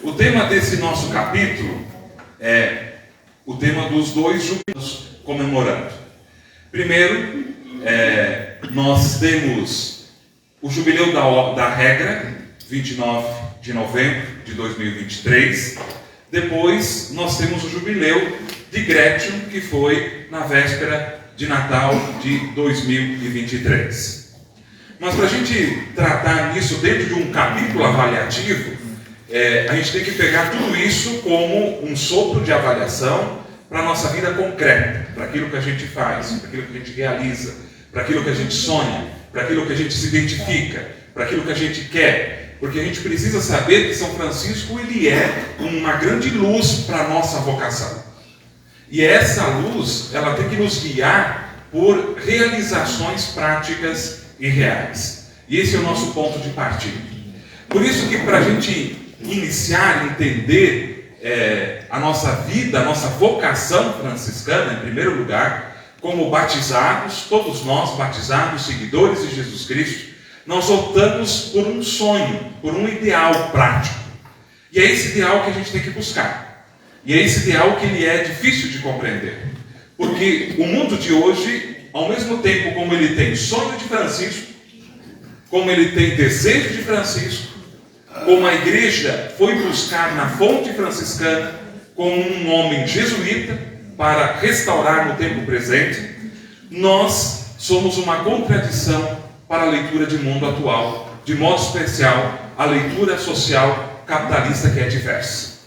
O tema desse nosso capítulo é o tema dos dois jubileus comemorando. Primeiro, nós temos o jubileu da regra, 29 de novembro de 2023. Depois, nós temos o jubileu de Gretchen, que foi na véspera de Natal de 2023. Mas para a gente tratar nisso dentro de um capítulo avaliativo, a gente tem que pegar tudo isso como um sopro de avaliação para a nossa vida concreta, para aquilo que a gente faz, para aquilo que a gente realiza, para aquilo que a gente sonha, para aquilo que a gente se identifica, para aquilo que a gente quer. Porque a gente precisa saber que São Francisco ele é uma grande luz para a nossa vocação. E essa luz, ela tem que nos guiar por realizações práticas e reais. E esse é o nosso ponto de partida. Por isso que para a gente iniciar, entender a nossa vida, a nossa vocação franciscana, em primeiro lugar, como batizados, todos nós batizados, seguidores de Jesus Cristo, nós optamos por um sonho, por um ideal prático. E é esse ideal que a gente tem que buscar. E é esse ideal que ele é difícil de compreender. Porque o mundo de hoje, ao mesmo tempo como ele tem sonho de Francisco, como ele tem desejo de Francisco, como a igreja foi buscar na fonte franciscana, como um homem jesuíta, para restaurar no tempo presente, nós somos uma contradição para a leitura de mundo atual, de modo especial, a leitura social capitalista que é diversa.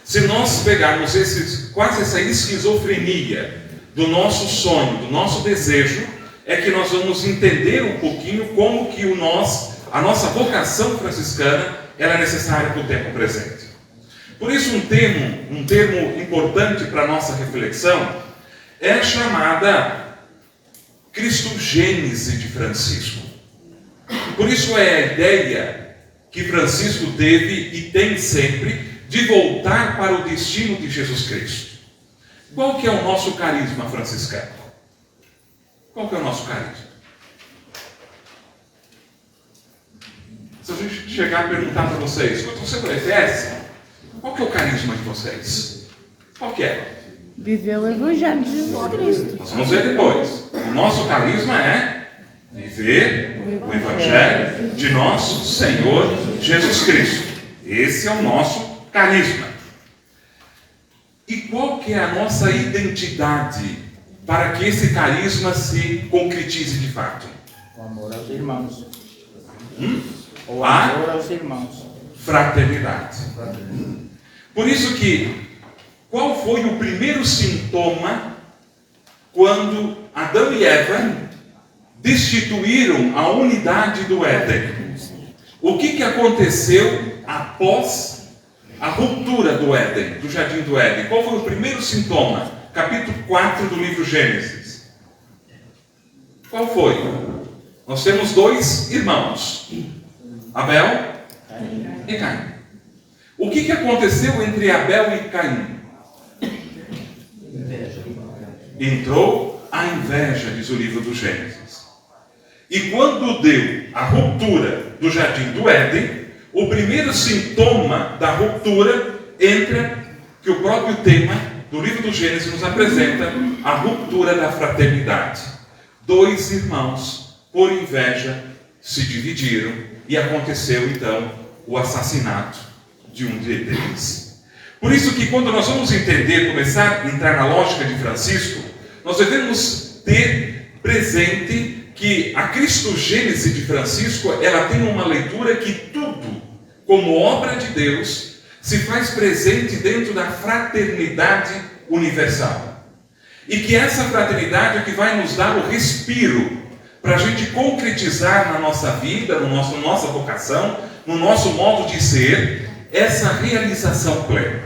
Se nós pegarmos quase essa esquizofrenia do nosso sonho, do nosso desejo, é que nós vamos entender um pouquinho como que a nossa vocação franciscana ela é necessária para o tempo presente. Por isso um termo importante para a nossa reflexão é a chamada Cristogênese de Francisco. Por isso é a ideia que Francisco teve e tem sempre de voltar para o destino de Jesus Cristo. Qual que é o nosso carisma franciscano? Qual que é o nosso carisma? Se a gente chegar a perguntar para vocês, quando você conhece, qual que é o carisma de vocês? Qual que é? Viver o Evangelho de Jesus Cristo. Nós vamos ver depois. O nosso carisma é viver o Evangelho de nosso Senhor Jesus Cristo. Esse é o nosso carisma. E qual que é a nossa identidade para que esse carisma se concretize de fato? O amor aos irmãos. O amor aos irmãos. Fraternidade. Por isso que, qual foi o primeiro sintoma quando Adão e Eva destituíram a unidade do Éden? O que aconteceu após a ruptura do Éden, do Jardim do Éden? Qual foi o primeiro sintoma? Capítulo 4 do livro Gênesis. Qual foi? Nós temos dois irmãos, Abel e Caim. O que aconteceu entre Abel e Caim? Entrou a inveja, diz o livro do Gênesis. E quando deu a ruptura do Jardim do Éden, o primeiro sintoma da ruptura entra, que o próprio tema do livro do Gênesis nos apresenta, a ruptura da fraternidade. Dois irmãos, por inveja, se dividiram e aconteceu então o assassinato de um deles. Por isso que quando nós vamos começar a entrar na lógica de Francisco, nós devemos ter presente que a Cristogênese de Francisco, ela tem uma leitura que tudo, como obra de Deus, se faz presente dentro da fraternidade universal. E que essa fraternidade é que vai nos dar o respiro para a gente concretizar na nossa vida, nossa vocação, no nosso modo de ser, essa realização plena.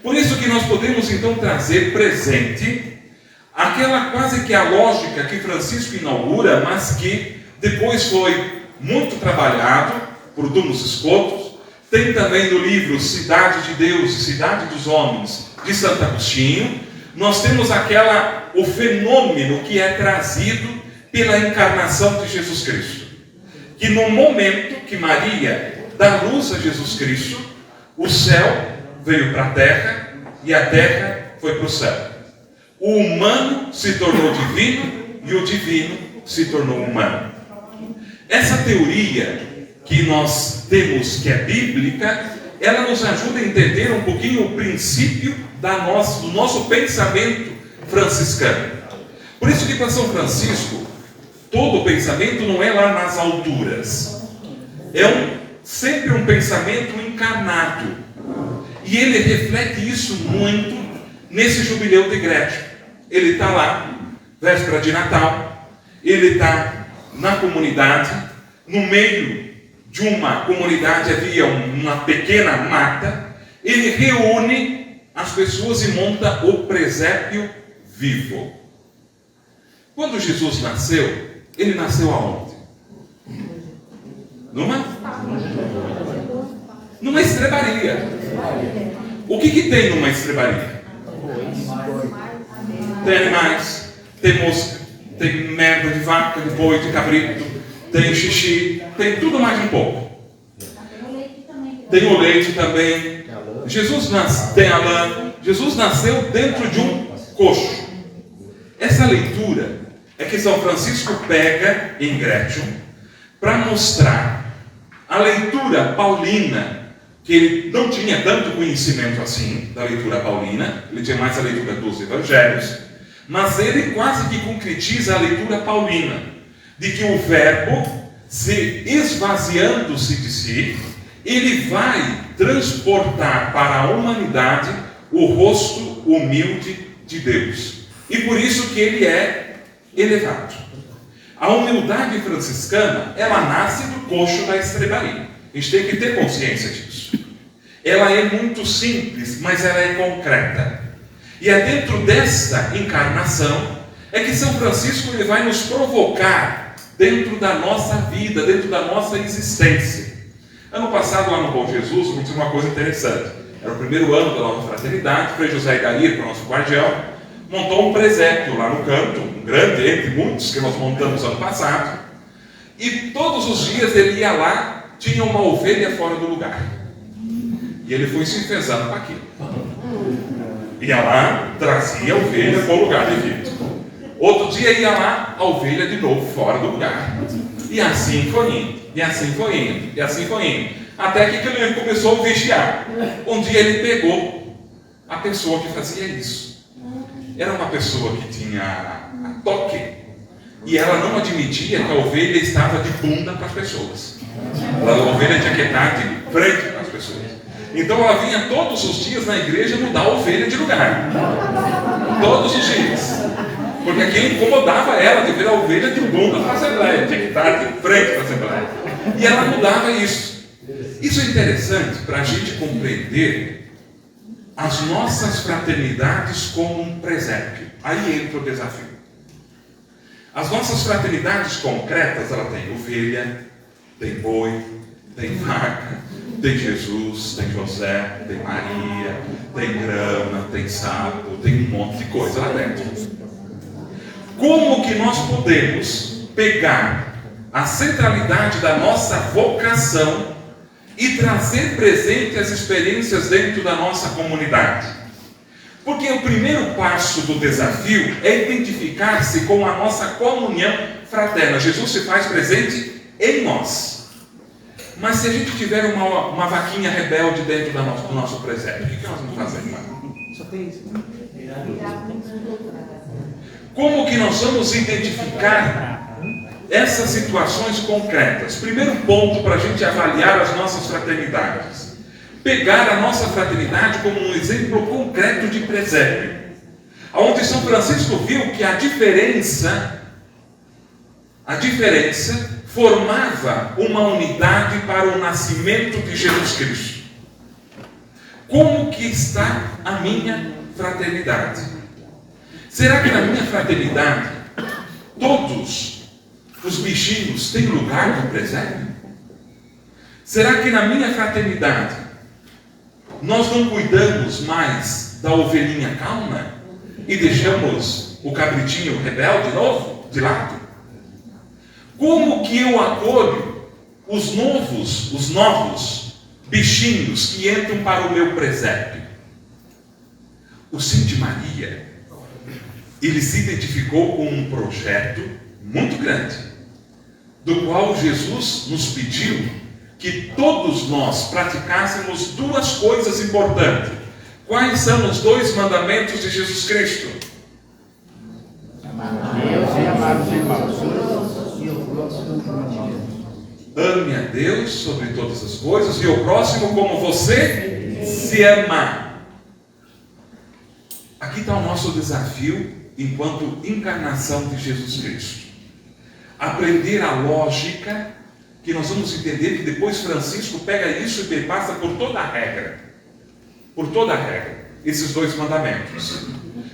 Por isso que nós podemos então trazer presente aquela quase que a lógica que Francisco inaugura, mas que depois foi muito trabalhado por Dumas Scotus. Tem também no livro Cidade de Deus e Cidade dos Homens, de Santo Agostinho. Nós temos o fenômeno que é trazido pela encarnação de Jesus Cristo. Que no momento que Maria dá luz a Jesus Cristo, O céu veio para a terra e a terra foi para o céu. O humano se tornou divino e o divino se tornou humano. Essa teoria que nós temos, que é bíblica, ela nos ajuda a entender um pouquinho o princípio do nosso pensamento franciscano. Por isso que para São Francisco, todo o pensamento não é lá nas alturas. É sempre um pensamento encarnado. E ele reflete isso muito nesse jubileu de Gretchen. Ele está lá, véspera de Natal, ele está na comunidade, no meio de uma comunidade havia uma pequena mata, ele reúne as pessoas e monta o presépio vivo. Quando Jesus nasceu, ele nasceu aonde? Numa estrebaria. O que tem numa estrebaria? Tem animais, tem mosca, tem merda de vaca, de boi, de cabrito, tem xixi, tem tudo mais um pouco. Tem o leite também. Tem a lã. Jesus nasceu dentro de um coxo. Essa leitura é que São Francisco pega em Gretchen para mostrar a leitura paulina, que ele não tinha tanto conhecimento assim da leitura paulina, ele tinha mais a leitura dos evangelhos, mas ele quase que concretiza a leitura paulina, de que o verbo, se esvaziando-se de si, ele vai transportar para a humanidade o rosto humilde de Deus. E por isso que ele é elevado. A humildade franciscana, ela nasce do coxo da estrebaria. A gente tem que ter consciência disso. Ela é muito simples, mas ela é concreta. E é dentro desta encarnação é que São Francisco ele vai nos provocar dentro da nossa vida, dentro da nossa existência. Ano passado, lá no Bom Jesus, aconteceu uma coisa interessante. Era o primeiro ano da nova fraternidade, Frei José Igair, que é o nosso guardião, montou um presépio lá no canto, um grande, entre muitos que nós montamos ano passado, e todos os dias ele ia lá, tinha uma ovelha fora do lugar. E ele foi se enfesando com aquilo. Ia lá, trazia a ovelha para o lugar devido. Outro dia ia lá, a ovelha de novo fora do lugar. E assim foi indo, e assim foi indo, e assim foi indo. Até que ele começou a vigiar. Um dia ele pegou a pessoa que fazia isso. Era uma pessoa que tinha toque. E ela não admitia que a ovelha estava de bunda para as pessoas. A ovelha tinha que estar de frente para as pessoas. Então ela vinha todos os dias na igreja mudar a ovelha de lugar. Todos os dias. Porque aquilo incomodava ela de ver a ovelha de bunda para a Assembleia. Tinha que estar de frente para a Assembleia. E ela mudava isso. Isso é interessante para a gente compreender as nossas fraternidades como um presépio. Aí entra o desafio. As nossas fraternidades concretas, ela tem ovelha, tem boi, tem vaca, tem Jesus, tem José, tem Maria, tem grama, tem sapo, tem um monte de coisa lá dentro. Como que nós podemos pegar a centralidade da nossa vocação e trazer presente as experiências dentro da nossa comunidade? Porque o primeiro passo do desafio é identificar-se com a nossa comunhão fraterna. Jesus se faz presente em nós. Mas se a gente tiver uma vaquinha rebelde dentro do nosso presépio, o que nós vamos fazer, irmão? Só tem isso. Como que nós vamos identificar essas situações concretas? Primeiro ponto para a gente avaliar as nossas fraternidades. Pegar a nossa fraternidade como um exemplo concreto de presépio. Onde São Francisco viu que a diferença formava uma unidade para o nascimento de Jesus Cristo. Como que está a minha fraternidade? Será que na minha fraternidade todos os bichinhos têm lugar no presépio? Será que na minha fraternidade nós não cuidamos mais da ovelhinha calma e deixamos o cabritinho rebelde novo de lado? Como que eu acolho os novos bichinhos que entram para o meu presépio. O Cid Maria, ele se identificou com um projeto muito grande, do qual Jesus nos pediu que todos nós praticássemos duas coisas importantes. Quais são os dois mandamentos de Jesus Cristo? Amar a Deus e amar os irmãos. Ame a Deus sobre todas as coisas e o próximo como você se ama. Aqui está o nosso desafio enquanto encarnação de Jesus Cristo. Aprender a lógica, que nós vamos entender que depois Francisco pega isso e perpassa por toda a regra. Por toda a regra. Esses dois mandamentos.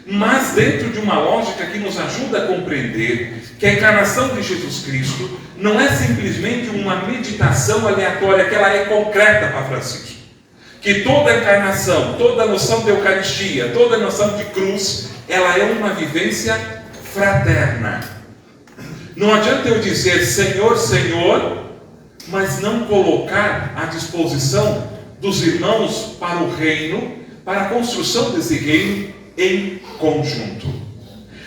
Mas dentro de uma lógica que nos ajuda a compreender que a encarnação de Jesus Cristo não é simplesmente uma meditação aleatória, que ela é concreta para Francisco. Que toda a encarnação, toda a noção de Eucaristia, toda a noção de cruz, ela é uma vivência fraterna. Não adianta eu dizer Senhor, Senhor, mas não colocar à disposição dos irmãos para o reino, para a construção desse reino em conjunto.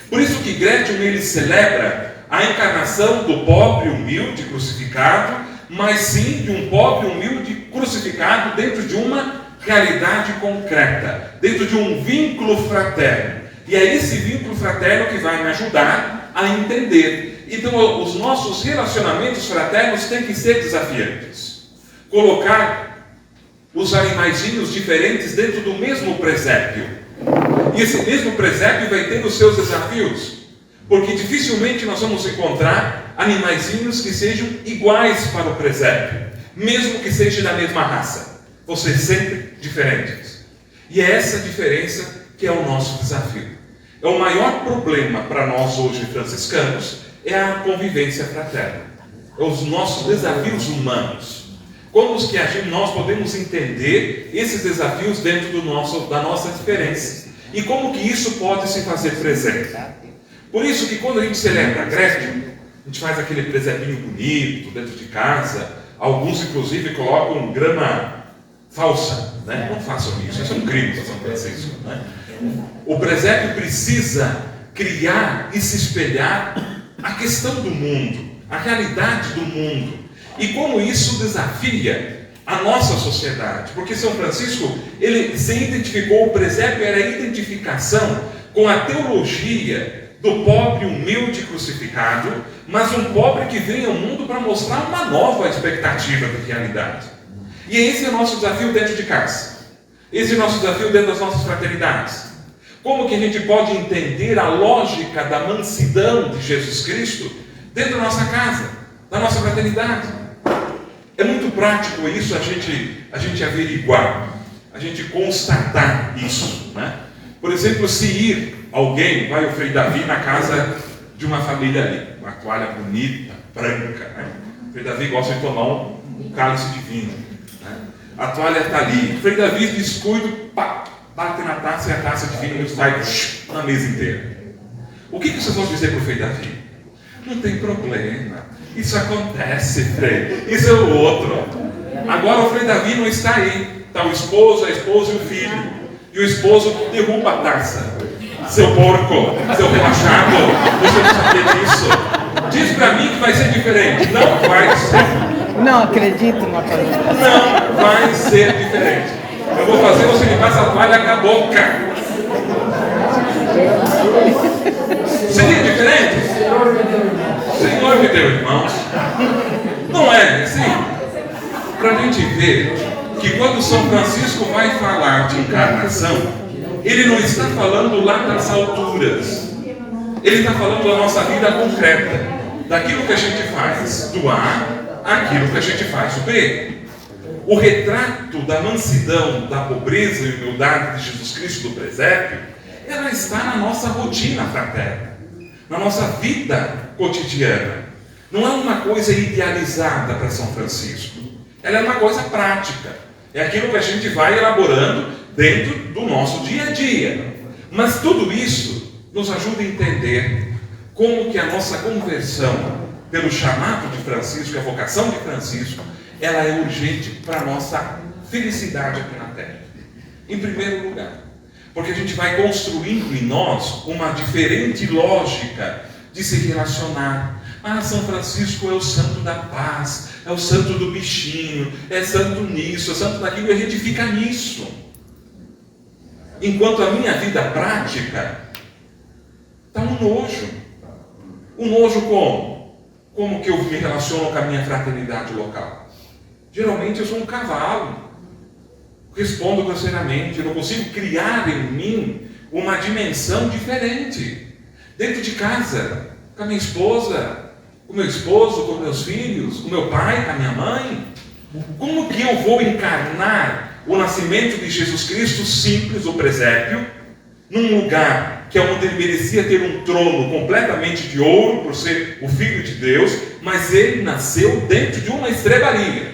Por isso que Gretchen, ele celebra a encarnação do pobre humilde crucificado, mas sim de um pobre humilde crucificado dentro de uma realidade concreta, dentro de um vínculo fraterno. E é esse vínculo fraterno que vai me ajudar a entender. Então, os nossos relacionamentos fraternos têm que ser desafiantes. Colocar os animaizinhos diferentes dentro do mesmo presépio. E esse mesmo presépio vai ter os seus desafios, porque dificilmente nós vamos encontrar animaizinhos que sejam iguais para o presépio, mesmo que sejam da mesma raça. Vão ser sempre diferentes. E é essa diferença que é o nosso desafio. É o maior problema para nós hoje franciscanos, é a convivência fraterna. É os nossos desafios humanos. Como que nós podemos entender esses desafios dentro da nossa diferença? E como que isso pode se fazer presente? Por isso que quando a gente celebra a Gretchen, a gente faz aquele presépio bonito dentro de casa. Alguns inclusive colocam grama falsa, né? Não façam isso, isso é um crime para São Francisco, né? O presépio precisa criar e se espelhar a questão do mundo, a realidade do mundo. E como isso desafia a nossa sociedade. Porque São Francisco, ele se identificou, o presépio era a identificação com a teologia do pobre humilde crucificado, mas um pobre que vem ao mundo para mostrar uma nova expectativa de realidade. E esse é o nosso desafio dentro de casa. Esse é o nosso desafio dentro das nossas fraternidades. Como que a gente pode entender a lógica da mansidão de Jesus Cristo dentro da nossa casa, da nossa fraternidade? É muito prático isso, a gente averiguar, a gente constatar isso, né? Por exemplo, se ir alguém, vai o Frei Davi na casa de uma família ali, uma toalha bonita, branca, né? O Frei Davi gosta de tomar um cálice de vinho, né? A toalha está ali, o Frei Davi descuido, pá, bate na taça e a taça de vinho sai na mesa inteira. O que vocês vão dizer para o Frei Davi? Não tem problema, isso acontece, Frei, isso é o outro. Agora o Frei Davi não está aí, está o esposo, a esposa e o filho. E o esposo derruba a taça. Seu porco, seu relaxado, você não sabia disso. Diz para mim que vai ser diferente. Não vai ser. Não acredito numa coisa. Não vai ser diferente. Eu vou fazer você limpar essa toalha com a boca. Seria diferente? Senhor me deu, irmãos. Não é assim? Para a gente ver que quando São Francisco vai falar de encarnação, ele não está falando lá das alturas. Ele está falando da nossa vida concreta, daquilo que a gente faz do A, aquilo que a gente faz do B. O retrato da mansidão, da pobreza e humildade de Jesus Cristo do presépio, ela está na nossa rotina fraterna, na nossa vida cotidiana. Não é uma coisa idealizada para São Francisco. Ela é uma coisa prática. É aquilo que a gente vai elaborando dentro do nosso dia a dia. Mas tudo isso nos ajuda a entender como que a nossa conversão, pelo chamado de Francisco, a vocação de Francisco, ela é urgente para a nossa felicidade aqui na Terra? Em primeiro lugar, porque a gente vai construindo em nós uma diferente lógica de se relacionar. Ah, São Francisco é o santo da paz, é o santo do bichinho, é santo nisso, é santo daquilo, e a gente fica nisso. Enquanto a minha vida prática está um nojo. Um nojo como? Como que eu me relaciono com a minha fraternidade local? Geralmente eu sou um cavalo. Respondo grosseiramente, eu não consigo criar em mim uma dimensão diferente. Dentro de casa, com a minha esposa, com o meu esposo, com meus filhos, com meu pai, com a minha mãe. Como que eu vou encarnar o nascimento de Jesus Cristo simples, o presépio, num lugar que é onde ele merecia ter um trono completamente de ouro, por ser o Filho de Deus, mas ele nasceu dentro de uma estrebaria.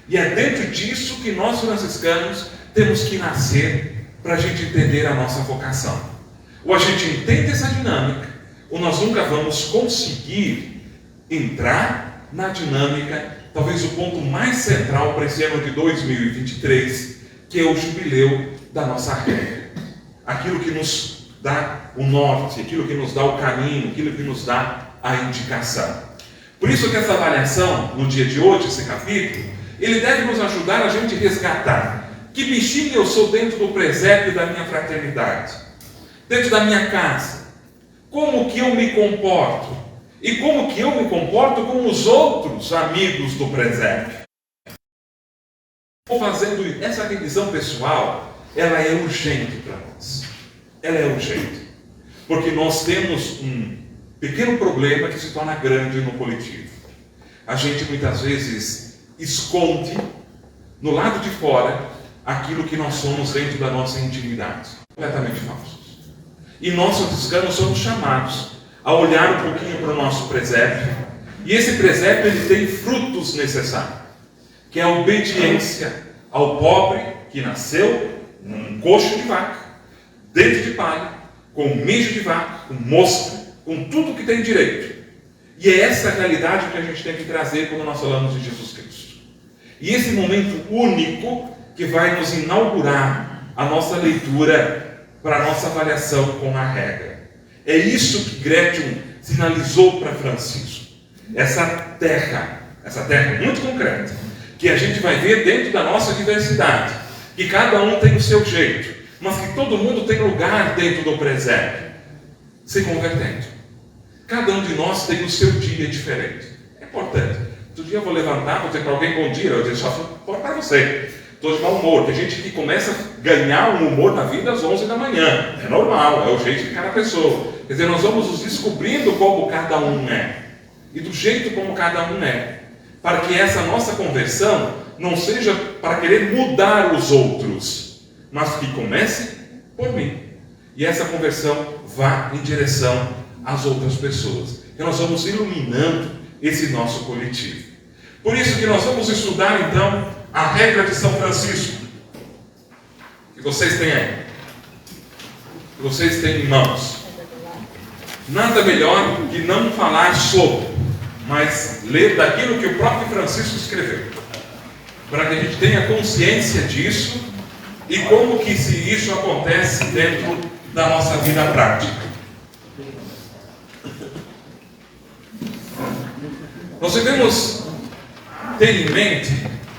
E é dentro disso que nós franciscanos temos que nascer para a gente entender a nossa vocação. Ou a gente entende essa dinâmica, ou nós nunca vamos conseguir entrar na dinâmica, talvez o ponto mais central para esse ano de 2023, que é o jubileu da nossa regra. Aquilo que nos dá o norte, aquilo que nos dá o caminho, aquilo que nos dá a indicação. Por isso que essa avaliação, no dia de hoje, esse capítulo, ele deve nos ajudar a gente resgatar que bichinho eu sou dentro do presépio da minha fraternidade, dentro da minha casa, como que eu me comporto e como que eu me comporto com os outros amigos do presépio. Estou fazendo essa revisão pessoal, ela é urgente para nós, ela é urgente, porque nós temos um pequeno problema que se torna grande no coletivo. A gente muitas vezes esconde no lado de fora aquilo que nós somos dentro da nossa intimidade. Completamente falsos. E nós franciscanos somos chamados a olhar um pouquinho para o nosso presépio. E esse presépio ele tem frutos necessários, que é a obediência ao pobre que nasceu num coxo de vaca, dentro de palha, com mijo de vaca, com mosca, com tudo que tem direito. E é essa a realidade que a gente tem que trazer quando nós falamos de Jesus Cristo. E esse momento único que vai nos inaugurar a nossa leitura para a nossa avaliação com a regra. É isso que Gretchen sinalizou para Francisco. Essa terra muito concreta, que a gente vai ver dentro da nossa diversidade, que cada um tem o seu jeito, mas que todo mundo tem lugar dentro do presépio, se convertendo. Cada um de nós tem o seu dia diferente. É importante. Outro dia eu vou levantar, vou dizer para alguém bom dia, eu digo só para você. Estou de mau humor. Tem gente que começa a ganhar um humor na vida às 11 da manhã. É normal, é o jeito de cada pessoa. Quer dizer, nós vamos nos descobrindo como cada um é. E do jeito como cada um é. Para que essa nossa conversão não seja para querer mudar os outros, mas que comece por mim. E essa conversão vá em direção às outras pessoas. E nós vamos iluminando esse nosso coletivo. Por isso que nós vamos estudar então a regra de São Francisco, que vocês têm aí, que vocês têm em mãos. Nada melhor que não falar sobre, mas ler daquilo que o próprio Francisco escreveu, para que a gente tenha consciência disso e como que isso acontece dentro da nossa vida prática. Nós devemos ter em mente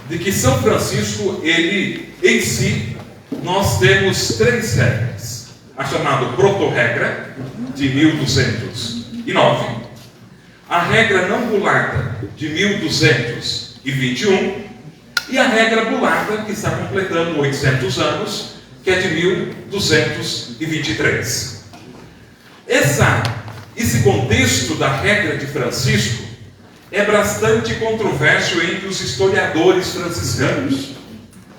de que São Francisco, ele em si, nós temos 3 regras. A chamada proto-regra, de 1209, a regra não bulada, de 1221, e a regra bulada, que está completando 800 anos, que é de 1223. Esse contexto da regra de Francisco é bastante controverso entre os historiadores franciscanos.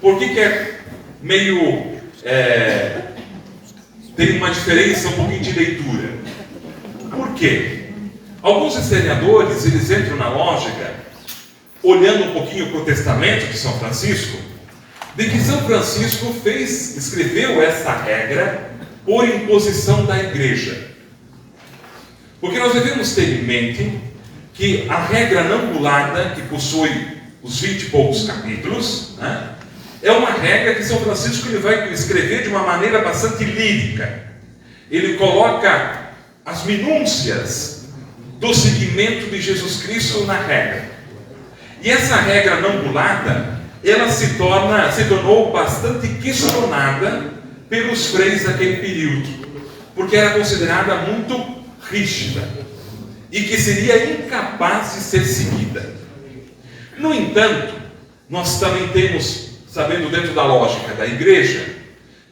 Por que é meio... tem uma diferença um pouquinho de leitura? Por quê? Alguns historiadores, eles entram na lógica, olhando um pouquinho para o testamento de São Francisco, de que São Francisco escreveu essa regra por imposição da igreja. Porque nós devemos ter em mente que a regra não bulada, que possui os 20 e poucos capítulos, né, é uma regra que São Francisco ele vai escrever de uma maneira bastante lírica. Ele coloca as minúcias do seguimento de Jesus Cristo na regra. E essa regra não bulada, ela se tornou bastante questionada pelos freis daquele período, porque era considerada muito rígida e que seria incapaz de ser seguida. No entanto, nós também temos, sabendo dentro da lógica da igreja,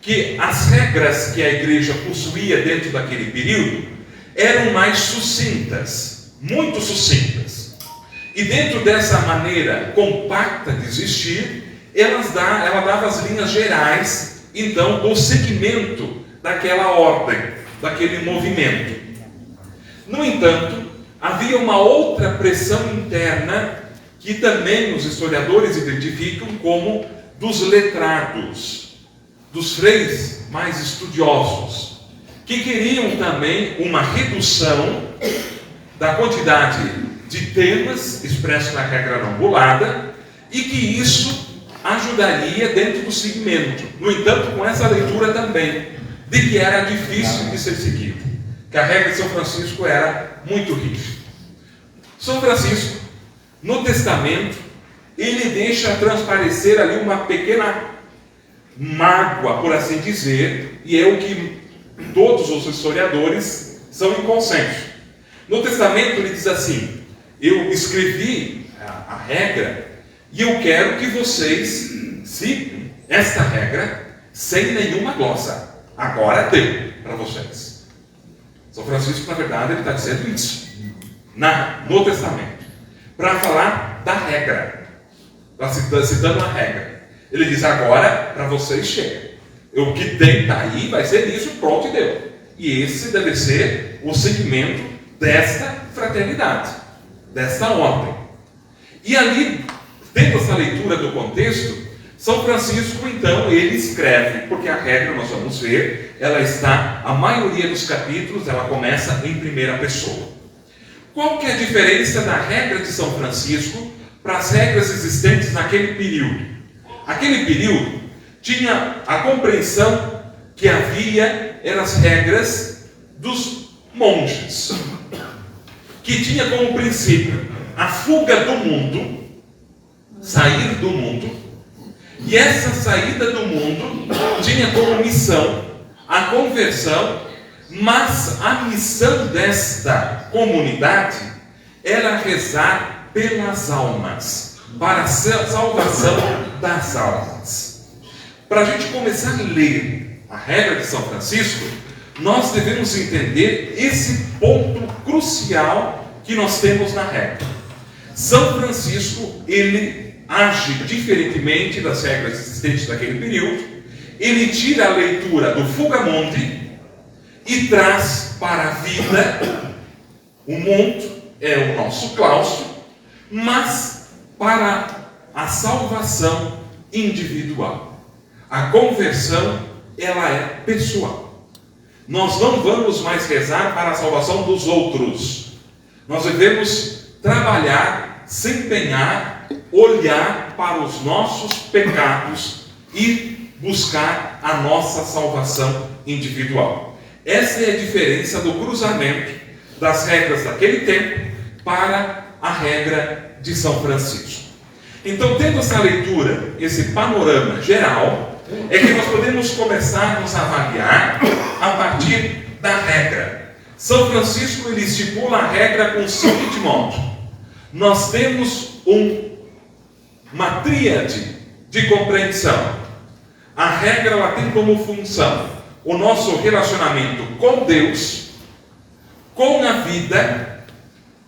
que as regras que a igreja possuía dentro daquele período eram mais sucintas, muito sucintas. E dentro dessa maneira compacta de existir, ela dava as linhas gerais, então, do segmento daquela ordem, daquele movimento. No entanto, havia uma outra pressão interna que também os historiadores identificam como dos letrados, dos freis mais estudiosos, que queriam também uma redução da quantidade de temas expressos na regra não bulada e que isso ajudaria dentro do segmento. No entanto, com essa leitura também, de que era difícil de ser seguido, que a regra de São Francisco era muito rígida. São Francisco, no Testamento, ele deixa transparecer ali uma pequena mágoa, por assim dizer, e é o que todos os historiadores são em consenso. No Testamento ele diz assim: eu escrevi a regra e eu quero que vocês sigam esta regra sem nenhuma glosa. Agora deu para vocês. São Francisco, na verdade, ele está dizendo isso no Testamento, para falar da regra, citando a regra. Ele diz: agora para vocês chega. O que tem está aí, vai ser isso, pronto e deu. E esse deve ser o segmento desta fraternidade, desta ordem. E ali, tendo essa leitura do contexto, São Francisco, então, ele escreve, porque a regra, nós vamos ver, ela está, a maioria dos capítulos, ela começa em primeira pessoa. Qual que é a diferença da regra de São Francisco para as regras existentes naquele período? Aquele período tinha a compreensão que havia, eram as regras dos monges, que tinha como princípio a fuga do mundo, sair do mundo, e essa saída do mundo tinha como missão a conversão, mas a missão desta comunidade era rezar pelas almas, para a salvação das almas. Para a gente começar a ler a regra de São Francisco, nós devemos entender esse ponto crucial que nós temos na regra. São Francisco, ele age diferentemente das regras existentes naquele período. Ele tira a leitura do Fugamundi e traz para a vida. O mundo é o nosso claustro, mas para a salvação individual. A conversão, ela é pessoal. Nós não vamos mais rezar para a salvação dos outros. Nós devemos trabalhar, se empenhar, olhar para os nossos pecados e buscar a nossa salvação individual. Essa é a diferença do cruzamento das regras daquele tempo para a regra de São Francisco. Então, tendo essa leitura, esse panorama geral, é que nós podemos começar a nos avaliar a partir da regra. São Francisco, ele estipula a regra com o seguinte modo: nós temos uma tríade de compreensão. A regra, ela tem como função o nosso relacionamento com Deus, com a vida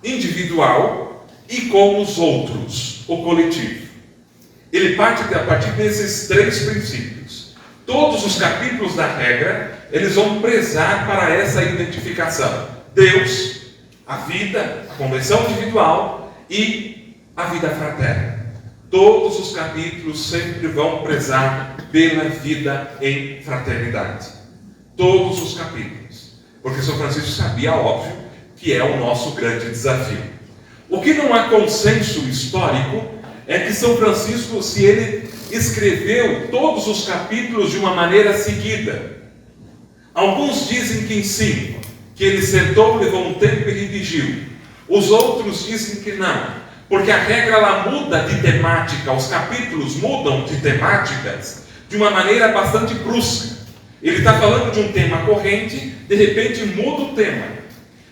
individual e com os outros, o coletivo. Ele parte a partir desses três princípios. Todos os capítulos da regra, eles vão prezar para essa identificação: Deus, a vida, a conversão individual e a vida fraterna. Todos os capítulos sempre vão prezar pela vida em fraternidade. Todos os capítulos. Porque São Francisco sabia, óbvio, que é o nosso grande desafio. O que não há consenso histórico é que São Francisco, se ele escreveu todos os capítulos de uma maneira seguida. Alguns dizem que sim, que ele sentou, levou um tempo e redigiu. Os outros dizem que não, porque a regra ela muda de temática, os capítulos mudam de temáticas de uma maneira bastante brusca. Ele está falando de um tema corrente, de repente muda o tema.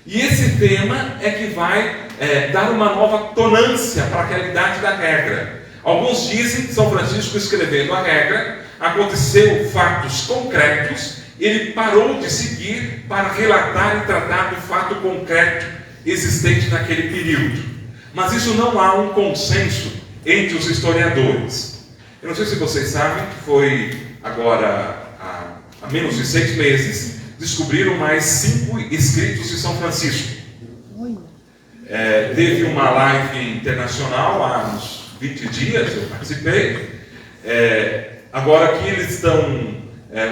E esse tema é que vai dar uma nova tonância para a realidade da regra. Alguns dizem que São Francisco, escrevendo a regra, aconteceu fatos concretos, ele parou de seguir para relatar e tratar do fato concreto existente naquele período. Mas isso não há um consenso entre os historiadores. Eu não sei se vocês sabem que foi agora, há menos de 6 meses, descobriram mais 5 escritos de São Francisco. Teve uma live internacional há uns 20 dias, eu participei. Agora aqui eles estão,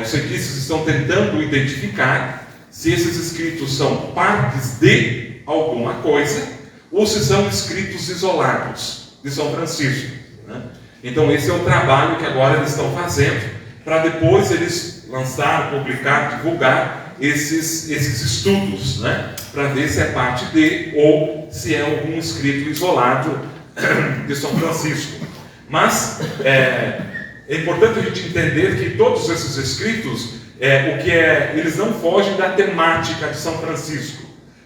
os cientistas estão tentando identificar se esses escritos são partes de alguma coisa ou se são escritos isolados de São Francisco, né? Então esse é o trabalho que agora eles estão fazendo para depois eles lançar, publicar, divulgar esses estudos, né? Para ver se é parte de ou se é algum escrito isolado de São Francisco. Mas é importante a gente entender que todos esses escritos, eles não fogem da temática de São Francisco.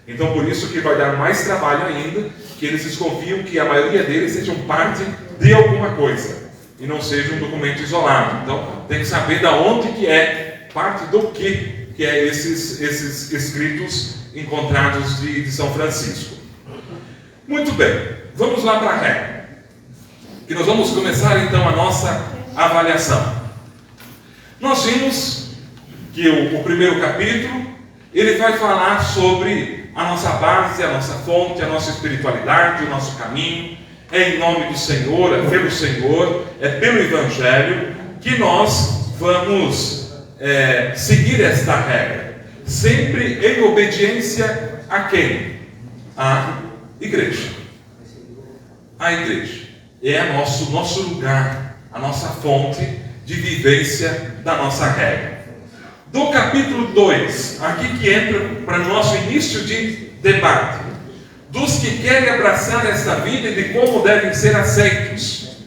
Então por isso que vai dar mais trabalho ainda, que eles desconfiam que a maioria deles sejam parte de alguma coisa e não seja um documento isolado. Então tem que saber de onde que é, parte do que é esses escritos encontrados de São Francisco. Muito bem, vamos lá para a regra, que nós vamos começar então a nossa avaliação. Nós vimos que o primeiro capítulo, ele vai falar sobre a nossa base, a nossa fonte, a nossa espiritualidade, o nosso caminho. É em nome do Senhor, é pelo Senhor, é pelo Evangelho que nós vamos seguir esta regra. Sempre em obediência a quem? A igreja. A igreja é nosso lugar, a nossa fonte de vivência da nossa regra. Do capítulo 2, aqui que entra para o nosso início de debate, dos que querem abraçar esta vida e de como devem ser aceitos.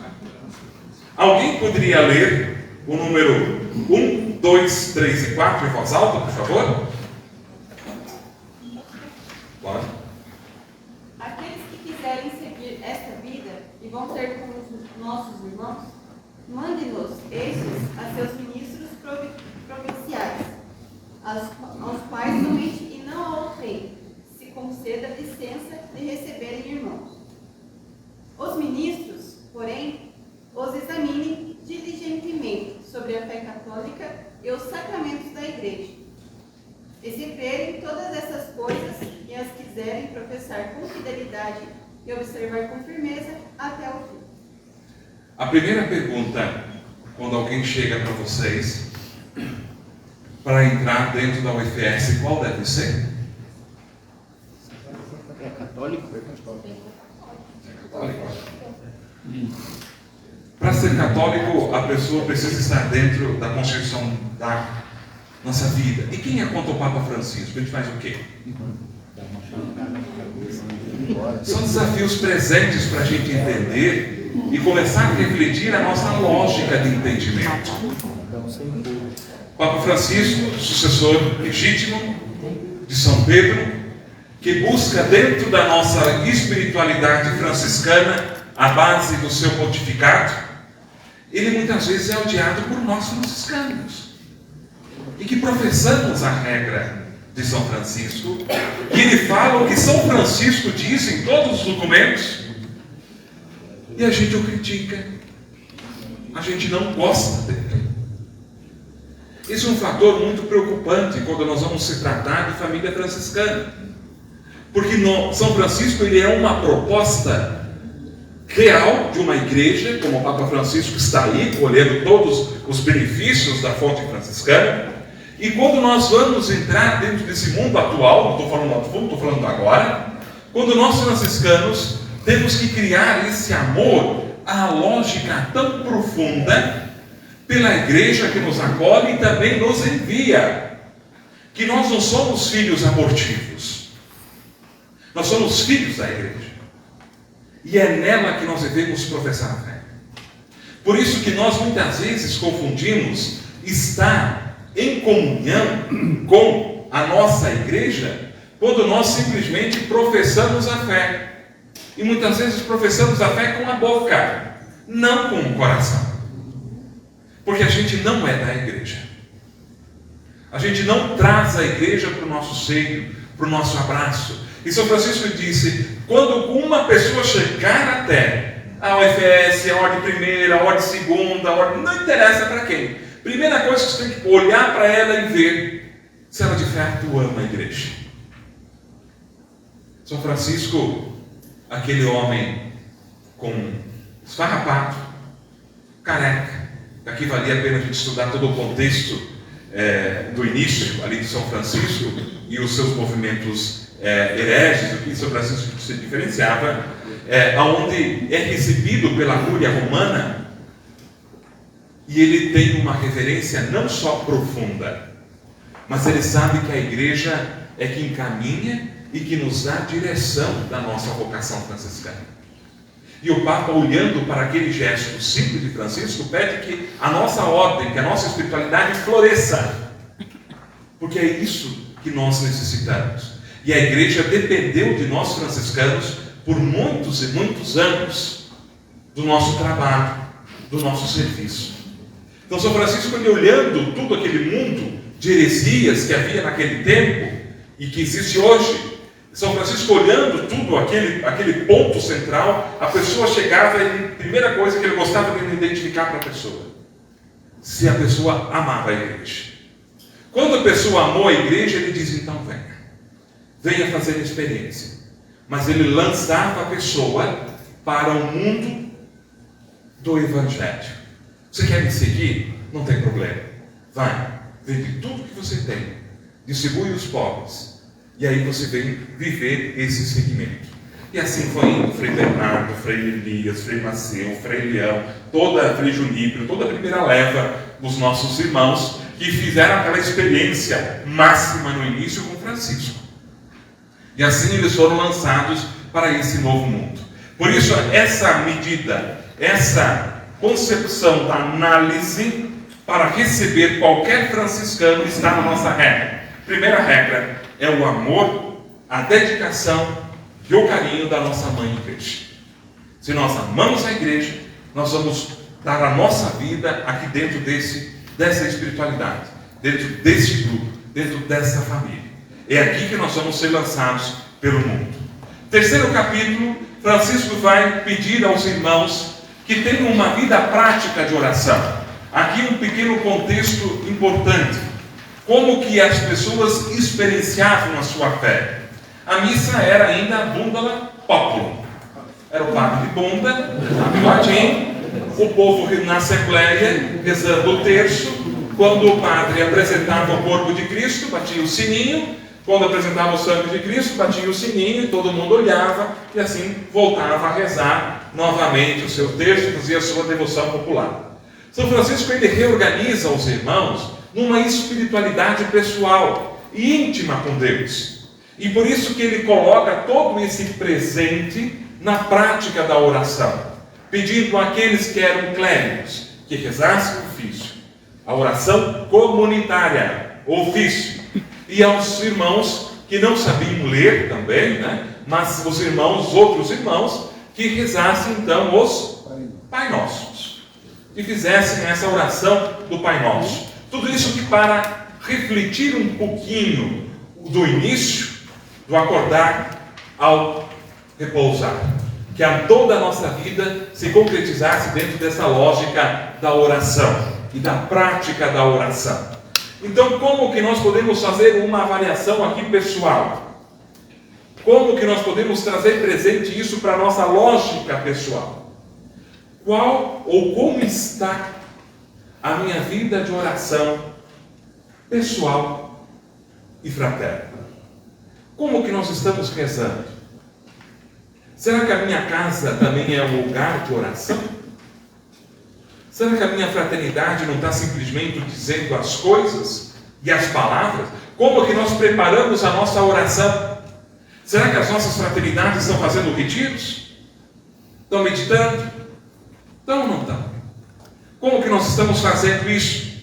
Alguém poderia ler o número 1, 2, 3 e 4 em voz alta, por favor? Pode. Aqueles que quiserem seguir esta vida e vão ser como os nossos irmãos, mande-nos estes a seus ministros provinciais, aos quais somente e não a outrem se conceda licença de receberem irmãos. Os ministros, porém, os examinem diligentemente sobre a fé católica e os sacramentos da igreja. E se crerem todas essas coisas e as quiserem professar com fidelidade e observar com firmeza até o fim. A primeira pergunta, quando alguém chega para vocês, para entrar dentro da UFS, qual deve ser? É católico? Para ser católico, a pessoa precisa estar dentro da Constituição da nossa vida. E quem é contra o Papa Francisco? A gente faz o quê? São desafios presentes para a gente entender e começar a refletir a nossa lógica de entendimento. Papa Francisco, sucessor legítimo de São Pedro, que busca dentro da nossa espiritualidade franciscana a base do seu pontificado, ele muitas vezes é odiado por nós franciscanos, e que professamos a regra de São Francisco, que ele fala o que São Francisco diz em todos os documentos, e a gente o critica, a gente não gosta dele. Esse é um fator muito preocupante quando nós vamos se tratar de família franciscana, porque São Francisco ele é uma proposta real de uma igreja, como o Papa Francisco está aí, colhendo todos os benefícios da fonte franciscana. E quando nós vamos entrar dentro desse mundo atual, não estou falando do fundo, estou falando agora, quando nós franciscanos temos que criar esse amor a lógica tão profunda pela igreja que nos acolhe e também nos envia, que nós não somos filhos abortivos, nós somos filhos da igreja, e é nela que nós devemos professar a fé. Por isso que nós muitas vezes confundimos estar em comunhão com a nossa igreja, quando nós simplesmente professamos a fé. E muitas vezes professamos a fé com a boca, não com o coração. Porque a gente não é da igreja. A gente não traz a igreja para o nosso seio, para o nosso abraço. E São Francisco disse, quando uma pessoa chegar até a UFS, a ordem primeira, a ordem segunda, a ordem... não interessa para quem. Primeira coisa que você tem que olhar para ela e ver se ela de fato ama a igreja. São Francisco, aquele homem com esfarrapado, careca, aqui valia a pena a gente estudar todo o contexto do início ali de São Francisco e os seus movimentos hereges, o que São Francisco se diferenciava, onde é recebido pela Cúria Romana, e ele tem uma reverência não só profunda, mas ele sabe que a igreja é que encaminha e que nos dá a direção da nossa vocação franciscana. E o Papa, olhando para aquele gesto simples de Francisco, pede que a nossa ordem, que a nossa espiritualidade floresça, porque é isso que nós necessitamos. E a igreja dependeu de nós franciscanos por muitos e muitos anos do nosso trabalho, do nosso serviço. Então São Francisco, ele olhando todo aquele mundo de heresias que havia naquele tempo e que existe hoje, São Francisco olhando tudo aquele ponto central, a pessoa chegava e a primeira coisa que ele gostava de identificar para a pessoa, se a pessoa amava a igreja. Quando a pessoa amou a igreja, ele diz, então venha fazer a experiência. Mas ele lançava a pessoa para o mundo do Evangelho. Você quer me seguir? Não tem problema. Vai, vende tudo que você tem, distribui os pobres, e aí você vem viver esse segmento. E assim foi indo Frei Bernardo, Frei Elias, Frei Maceu, Frei Leão, Frei Junípero, toda a primeira leva dos nossos irmãos que fizeram aquela experiência máxima no início com Francisco. E assim eles foram lançados para esse novo mundo. Por isso, essa medida, essa concepção da análise para receber qualquer franciscano está na nossa regra. Primeira regra é o amor, a dedicação e o carinho da nossa mãe igreja. Se nós amamos a igreja, nós vamos dar a nossa vida aqui dentro dessa espiritualidade, dentro desse grupo, dentro dessa família. É aqui que nós vamos ser lançados pelo mundo. Terceiro capítulo, Francisco vai pedir aos irmãos que tenham uma vida prática de oração. Aqui um pequeno contexto importante. Como que as pessoas experienciavam a sua fé? A missa era ainda bundala populum. Era o padre de bunda, de latim, o povo na assembleia rezando o terço. Quando o padre apresentava o corpo de Cristo, batia o sininho. Quando apresentava o sangue de Cristo, batia o sininho, todo mundo olhava e assim voltava a rezar novamente o seu terço, fazia a sua devoção popular. São Francisco, ele reorganiza os irmãos numa espiritualidade pessoal e íntima com Deus. E por isso que ele coloca todo esse presente na prática da oração, pedindo àqueles que eram clérigos que rezassem o ofício, a oração comunitária, ofício, e aos irmãos que não sabiam ler também, mas os outros irmãos, que rezassem então os Pai Nossos, que fizessem essa oração do Pai Nosso. Tudo isso que para refletir um pouquinho do início, do acordar ao repousar, que toda a nossa vida se concretizasse dentro dessa lógica da oração e da prática da oração. Então, como que nós podemos fazer uma avaliação aqui pessoal? Como que nós podemos trazer presente isso para a nossa lógica pessoal? Qual ou como está a minha vida de oração pessoal e fraterna? Como que nós estamos rezando? Será que a minha casa também é um lugar de oração? Será que a minha fraternidade não está simplesmente dizendo as coisas e as palavras? Como que nós preparamos a nossa oração? Será que as nossas fraternidades estão fazendo retiros? Estão meditando? Estão ou não estão? Como que nós estamos fazendo isso?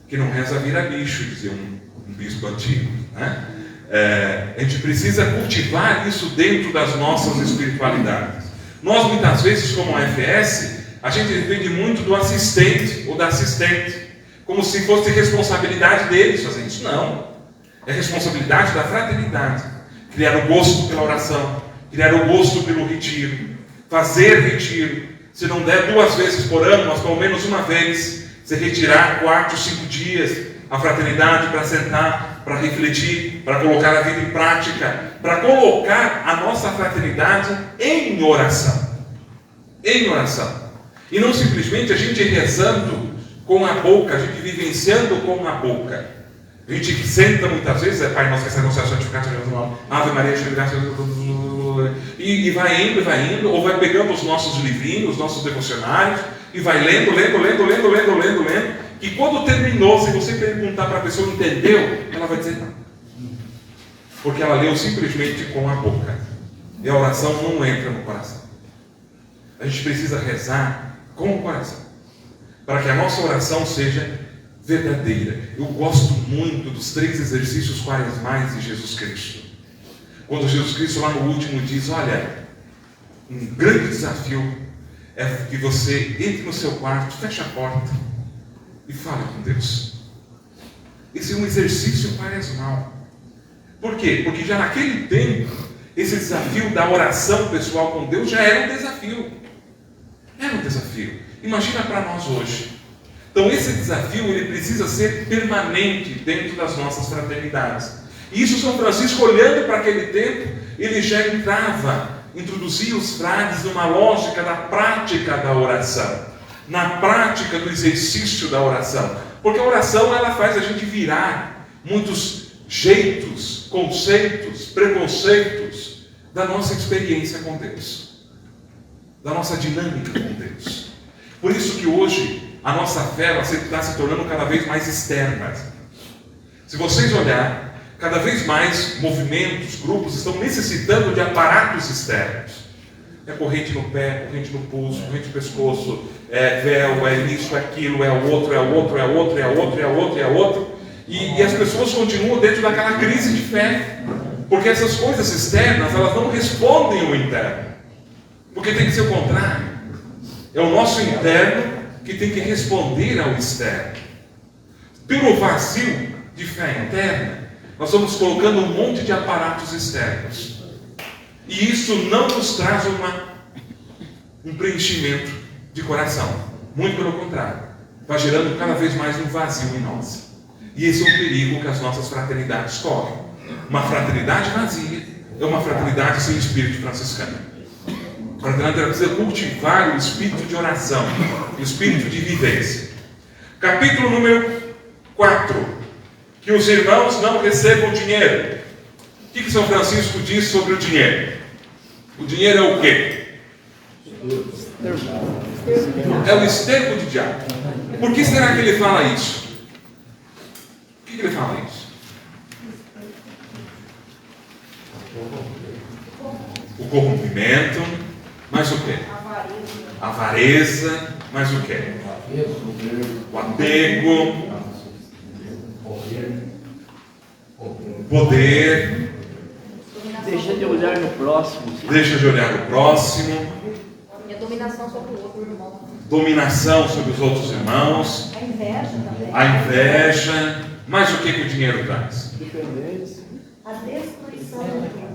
Que não reza vira bicho, dizia um bispo antigo, né? A gente precisa cultivar isso dentro das nossas espiritualidades. Nós muitas vezes, como a FS, a gente depende muito do assistente ou da assistente, como se fosse responsabilidade deles fazer isso. Não, é responsabilidade da fraternidade. Criar o gosto pela oração, criar o gosto pelo retiro, fazer retiro. Se não der 2 vezes por ano, mas pelo menos uma vez, se retirar 4, 5 dias a fraternidade para sentar, para refletir, para colocar a vida em prática, para colocar a nossa fraternidade em oração. Em oração. E não simplesmente a gente rezando com a boca, a gente vivenciando com a boca. A gente que senta muitas vezes, Pai nosso que estás no céu, santificado seja o teu nome, Ave Maria, cheia de graça, e vai indo, ou vai pegando os nossos livrinhos, os nossos devocionários, e vai lendo, que quando terminou, se você perguntar para a pessoa, entendeu? Ela vai dizer não. Porque ela leu simplesmente com a boca. E a oração não entra no coração. A gente precisa rezar com o coração, para que a nossa oração seja verdadeira. Eu gosto muito dos 3 exercícios quaresmais de Jesus Cristo. Quando Jesus Cristo lá no último diz, olha, um grande desafio é que você entre no seu quarto, feche a porta e fale com Deus. Esse é um exercício quaresmal. Por quê? Porque já naquele tempo, esse desafio da oração pessoal com Deus já era um desafio. Era um desafio. Imagina para nós hoje. Então esse desafio ele precisa ser permanente dentro das nossas fraternidades. E isso São Francisco, olhando para aquele tempo, ele já introduzia os frades numa lógica da prática da oração, na prática do exercício da oração. Porque a oração ela faz a gente virar muitos jeitos, conceitos, preconceitos da nossa experiência com Deus, da nossa dinâmica com Deus. Por isso que hoje a nossa fé está se tornando cada vez mais externa. Se vocês olharem, cada vez mais movimentos, grupos estão necessitando de aparatos externos. É corrente no pé, corrente no pulso, corrente no pescoço, é véu, é isso, é aquilo, é o outro, é o outro, é o outro, é o outro, é o outro, é o outro. E as pessoas continuam dentro daquela crise de fé. Porque essas coisas externas, elas não respondem ao interno. Porque tem que ser o contrário. É o nosso interno que tem que responder ao externo. Pelo vazio de fé interna, nós estamos colocando um monte de aparatos externos. E isso não nos traz um preenchimento de coração. Muito pelo contrário. Vai gerando cada vez mais um vazio em nós. E esse é um perigo que as nossas fraternidades correm. Uma fraternidade vazia é uma fraternidade sem espírito franciscano. A fraternidade precisa cultivar o espírito de oração, o espírito de vivência. Capítulo número 4. Que os irmãos não recebam dinheiro. O que São Francisco diz sobre o dinheiro? O dinheiro é o quê? É o esterco de diabo. Por que será que ele fala isso? Por que ele fala isso? O corrompimento, mais o quê? Avareza, mais o quê? O apego, poder. Deixa de olhar no próximo. Deixa de olhar no próximo. E a dominação sobre o outro irmão. Dominação sobre os outros irmãos. A inveja também. A inveja. Mas o que o dinheiro traz? A destruição de tudo.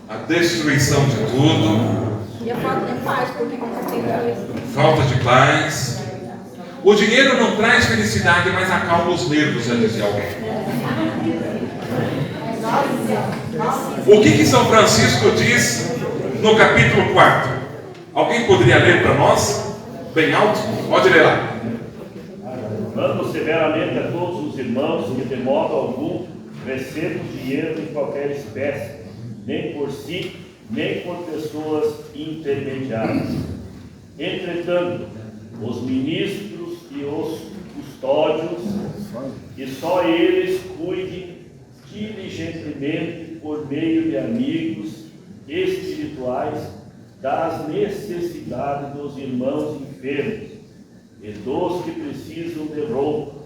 A destruição de tudo. E a falta de paz, porque não tem coisa. Falta de paz. O dinheiro não traz felicidade, mas acalma os nervos, já dizia alguém. O que São Francisco diz no capítulo 4? Alguém poderia ler para nós? Bem alto? Pode ler lá. Mando severamente a todos os irmãos que de modo algum recebam dinheiro de qualquer espécie, nem por si, nem por pessoas intermediárias. Entretanto, os ministros e os custódios, que só eles cuidem diligentemente por meio de amigos espirituais das necessidades dos irmãos enfermos e dos que precisam de roupa,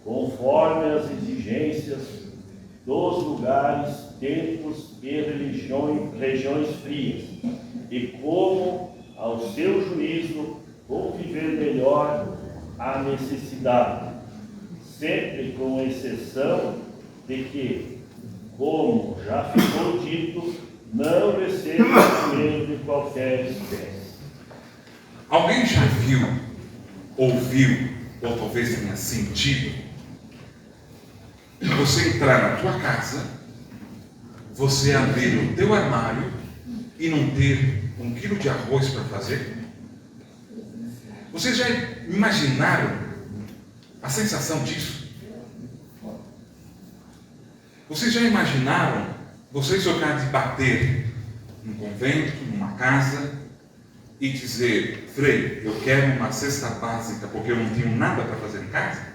conforme as exigências dos lugares, tempos e regiões frias, e como, ao seu juízo, conviver melhor a necessidade, sempre com exceção de que, como já ficou dito, não receba dinheiro de qualquer espécie. Alguém já viu, ouviu, ou talvez tenha sentido, você entrar na tua casa, você abrir o teu armário e não ter 1 quilo de arroz para fazer? Vocês já imaginaram a sensação disso? Vocês já imaginaram vocês jogar de bater num convento, numa casa e dizer: Frei, eu quero uma cesta básica porque eu não tenho nada para fazer em casa?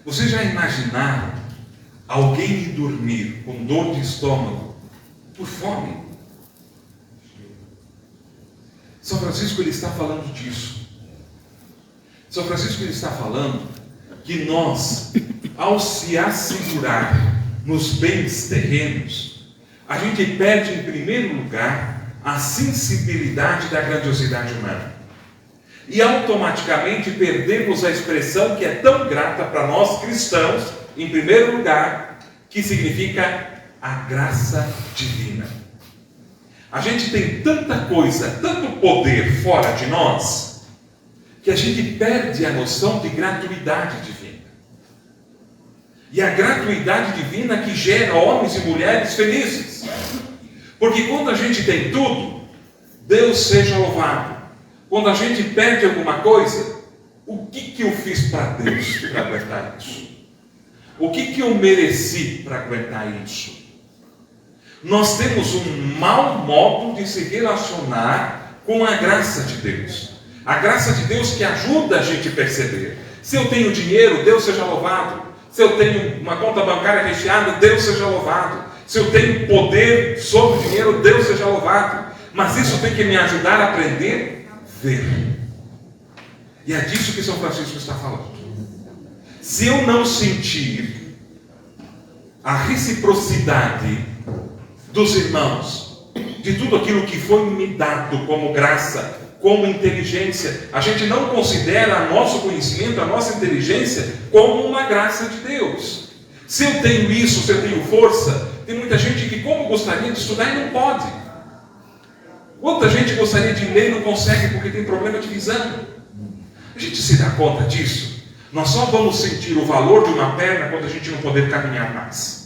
Vocês já imaginaram alguém ir dormir com dor de estômago por fome? São Francisco ele está falando disso. São Francisco ele está falando que nós, ao se assegurar nos bens terrenos, a gente perde em primeiro lugar a sensibilidade da grandiosidade humana. E automaticamente perdemos a expressão que é tão grata para nós cristãos, em primeiro lugar, que significa a graça divina. A gente tem tanta coisa, tanto poder fora de nós, que a gente perde a noção de gratuidade divina. E a gratuidade divina que gera homens e mulheres felizes. Porque quando a gente tem tudo, Deus seja louvado. Quando a gente perde alguma coisa, o que eu fiz para Deus para aguentar isso? O que eu mereci para aguentar isso? Nós temos um mau modo de se relacionar com a graça de Deus. A graça de Deus que ajuda a gente a perceber. Se eu tenho dinheiro, Deus seja louvado. Se eu tenho uma conta bancária recheada, Deus seja louvado. Se eu tenho poder sobre o dinheiro, Deus seja louvado. Mas isso tem que me ajudar a aprender a ver. E é disso que São Francisco está falando. Se eu não sentir a reciprocidade dos irmãos, de tudo aquilo que foi me dado como graça, como inteligência, a gente não considera nosso conhecimento, a nossa inteligência como uma graça de Deus. Se eu tenho isso, se eu tenho força, tem muita gente que como gostaria de estudar e não pode. Quanta gente gostaria de ler e não consegue porque tem problema de visão. A gente se dá conta disso? Nós só vamos sentir o valor de uma perna quando a gente não poder caminhar mais.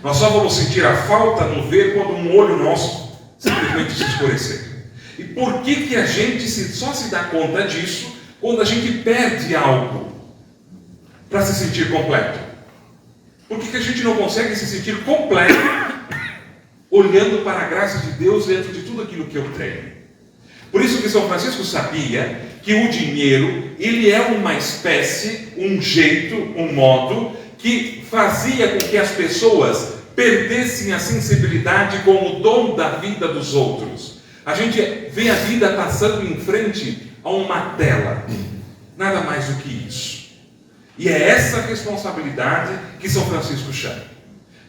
Nós só vamos sentir a falta no ver quando um olho nosso simplesmente se escurecer. E por que a gente só se dá conta disso quando a gente perde algo para se sentir completo? Por que a gente não consegue se sentir completo olhando para a graça de Deus dentro de tudo aquilo que eu tenho? Por isso que São Francisco sabia que o dinheiro, ele é uma espécie, um jeito, um modo que fazia com que as pessoas perdessem a sensibilidade com o dom da vida dos outros. A gente vê a vida passando em frente a uma tela, nada mais do que isso. E é essa responsabilidade que São Francisco chama.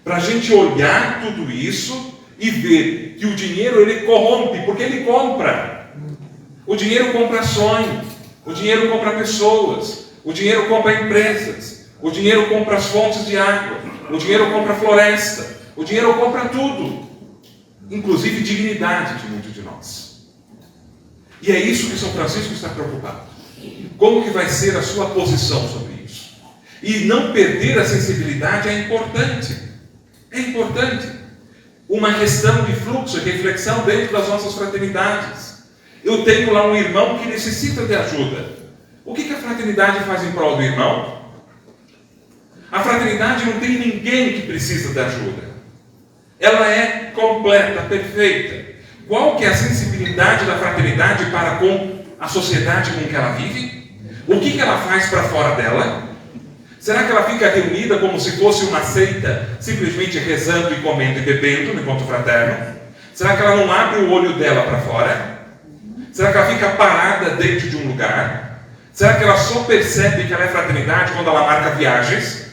Para a gente olhar tudo isso e ver que o dinheiro ele corrompe, porque ele compra. O dinheiro compra sonho, o dinheiro compra pessoas, o dinheiro compra empresas, o dinheiro compra as fontes de água, o dinheiro compra floresta, o dinheiro compra tudo, inclusive dignidade de muitos de nós. E é isso que São Francisco está preocupado. Como que vai ser a sua posição sobre isso? E não perder a sensibilidade é importante. É importante. Uma questão de fluxo, de reflexão dentro das nossas fraternidades. Eu tenho lá um irmão que necessita de ajuda. O que a fraternidade faz em prol do irmão? A fraternidade não tem ninguém que precisa de ajuda. Ela é completa, perfeita. Qual que é a sensibilidade da fraternidade para com a sociedade com que ela vive? O que ela faz para fora dela? Será que ela fica reunida como se fosse uma seita, simplesmente rezando e comendo e bebendo no encontro fraterno? Será que ela não abre o olho dela para fora? Será que ela fica parada dentro de um lugar? Será que ela só percebe que ela é fraternidade quando ela marca viagens?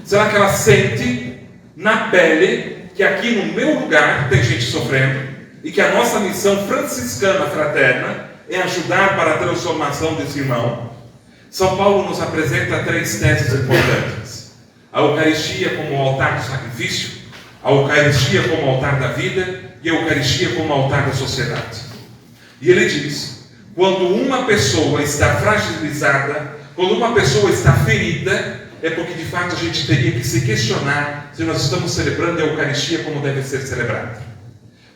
Será que ela sente na pele que aqui no meu lugar tem gente sofrendo e que a nossa missão franciscana fraterna é ajudar para a transformação desse irmão? São Paulo nos apresenta 3 teses importantes: a Eucaristia como altar do sacrifício, a Eucaristia como altar da vida e a Eucaristia como altar da sociedade. E ele diz: quando uma pessoa está fragilizada, quando uma pessoa está ferida, é porque de fato a gente teria que se questionar se nós estamos celebrando a Eucaristia como deve ser celebrada.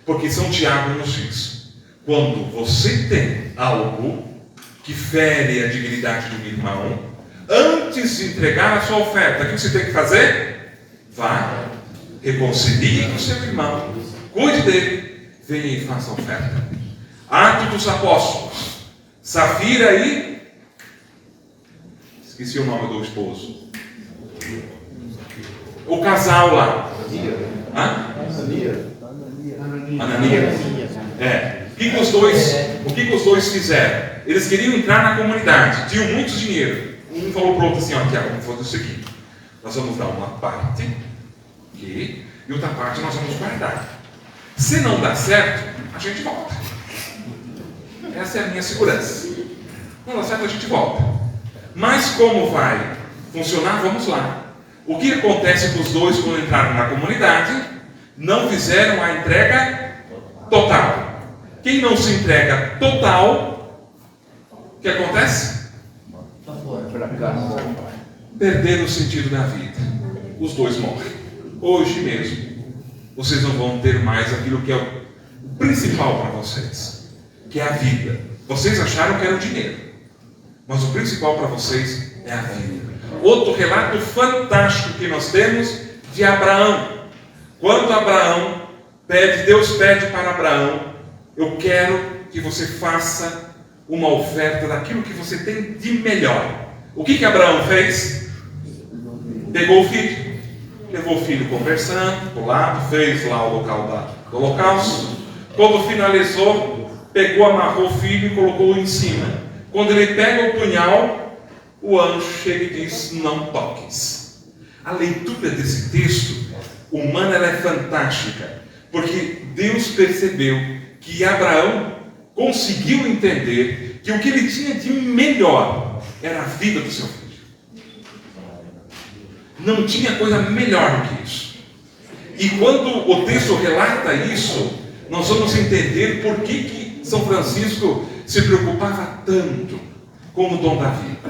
Porque São Tiago nos diz: quando você tem algo que fere a dignidade do irmão, antes de entregar a sua oferta, o que você tem que fazer? Vá, reconcilie com o seu irmão, cuide dele, venha e faça a oferta. Atos dos Apóstolos, Safira e... esqueci o nome do esposo. O casal lá. Ananias. O que os dois fizeram? Eles queriam entrar na comunidade, tinham muito dinheiro. Um falou para o outro assim: ó, Tiago, vamos fazer o seguinte: nós vamos dar uma parte aqui, e outra parte nós vamos guardar. Se não dá certo, a gente volta. Essa é a minha segurança. Não dá certo, a gente volta. Mas como vai funcionar? Vamos lá. O que acontece com os dois quando entraram na comunidade? Não fizeram a entrega total. Quem não se entrega total, o que acontece? Perderam o sentido da vida. Os dois morrem. Hoje mesmo, vocês não vão ter mais aquilo que é o principal para vocês, que é a vida. Vocês acharam que era o dinheiro, mas o principal para vocês é a vida. Outro relato fantástico que nós temos de Abraão. Quando Abraão pede, Deus pede para Abraão: eu quero que você faça uma oferta daquilo que você tem de melhor. O que Abraão fez? Pegou o filho, levou o filho conversando do lado, fez lá o local do holocausto. Quando finalizou, pegou, amarrou o filho e colocou-o em cima. Quando ele pega o punhal, o anjo chega e diz: não toques. A leitura desse texto humana, ela é fantástica, porque Deus percebeu que Abraão conseguiu entender que o que ele tinha de melhor era a vida do seu filho. Não tinha coisa melhor do que isso. E quando o texto relata isso, nós vamos entender por que São Francisco se preocupava tanto com o dom da vida.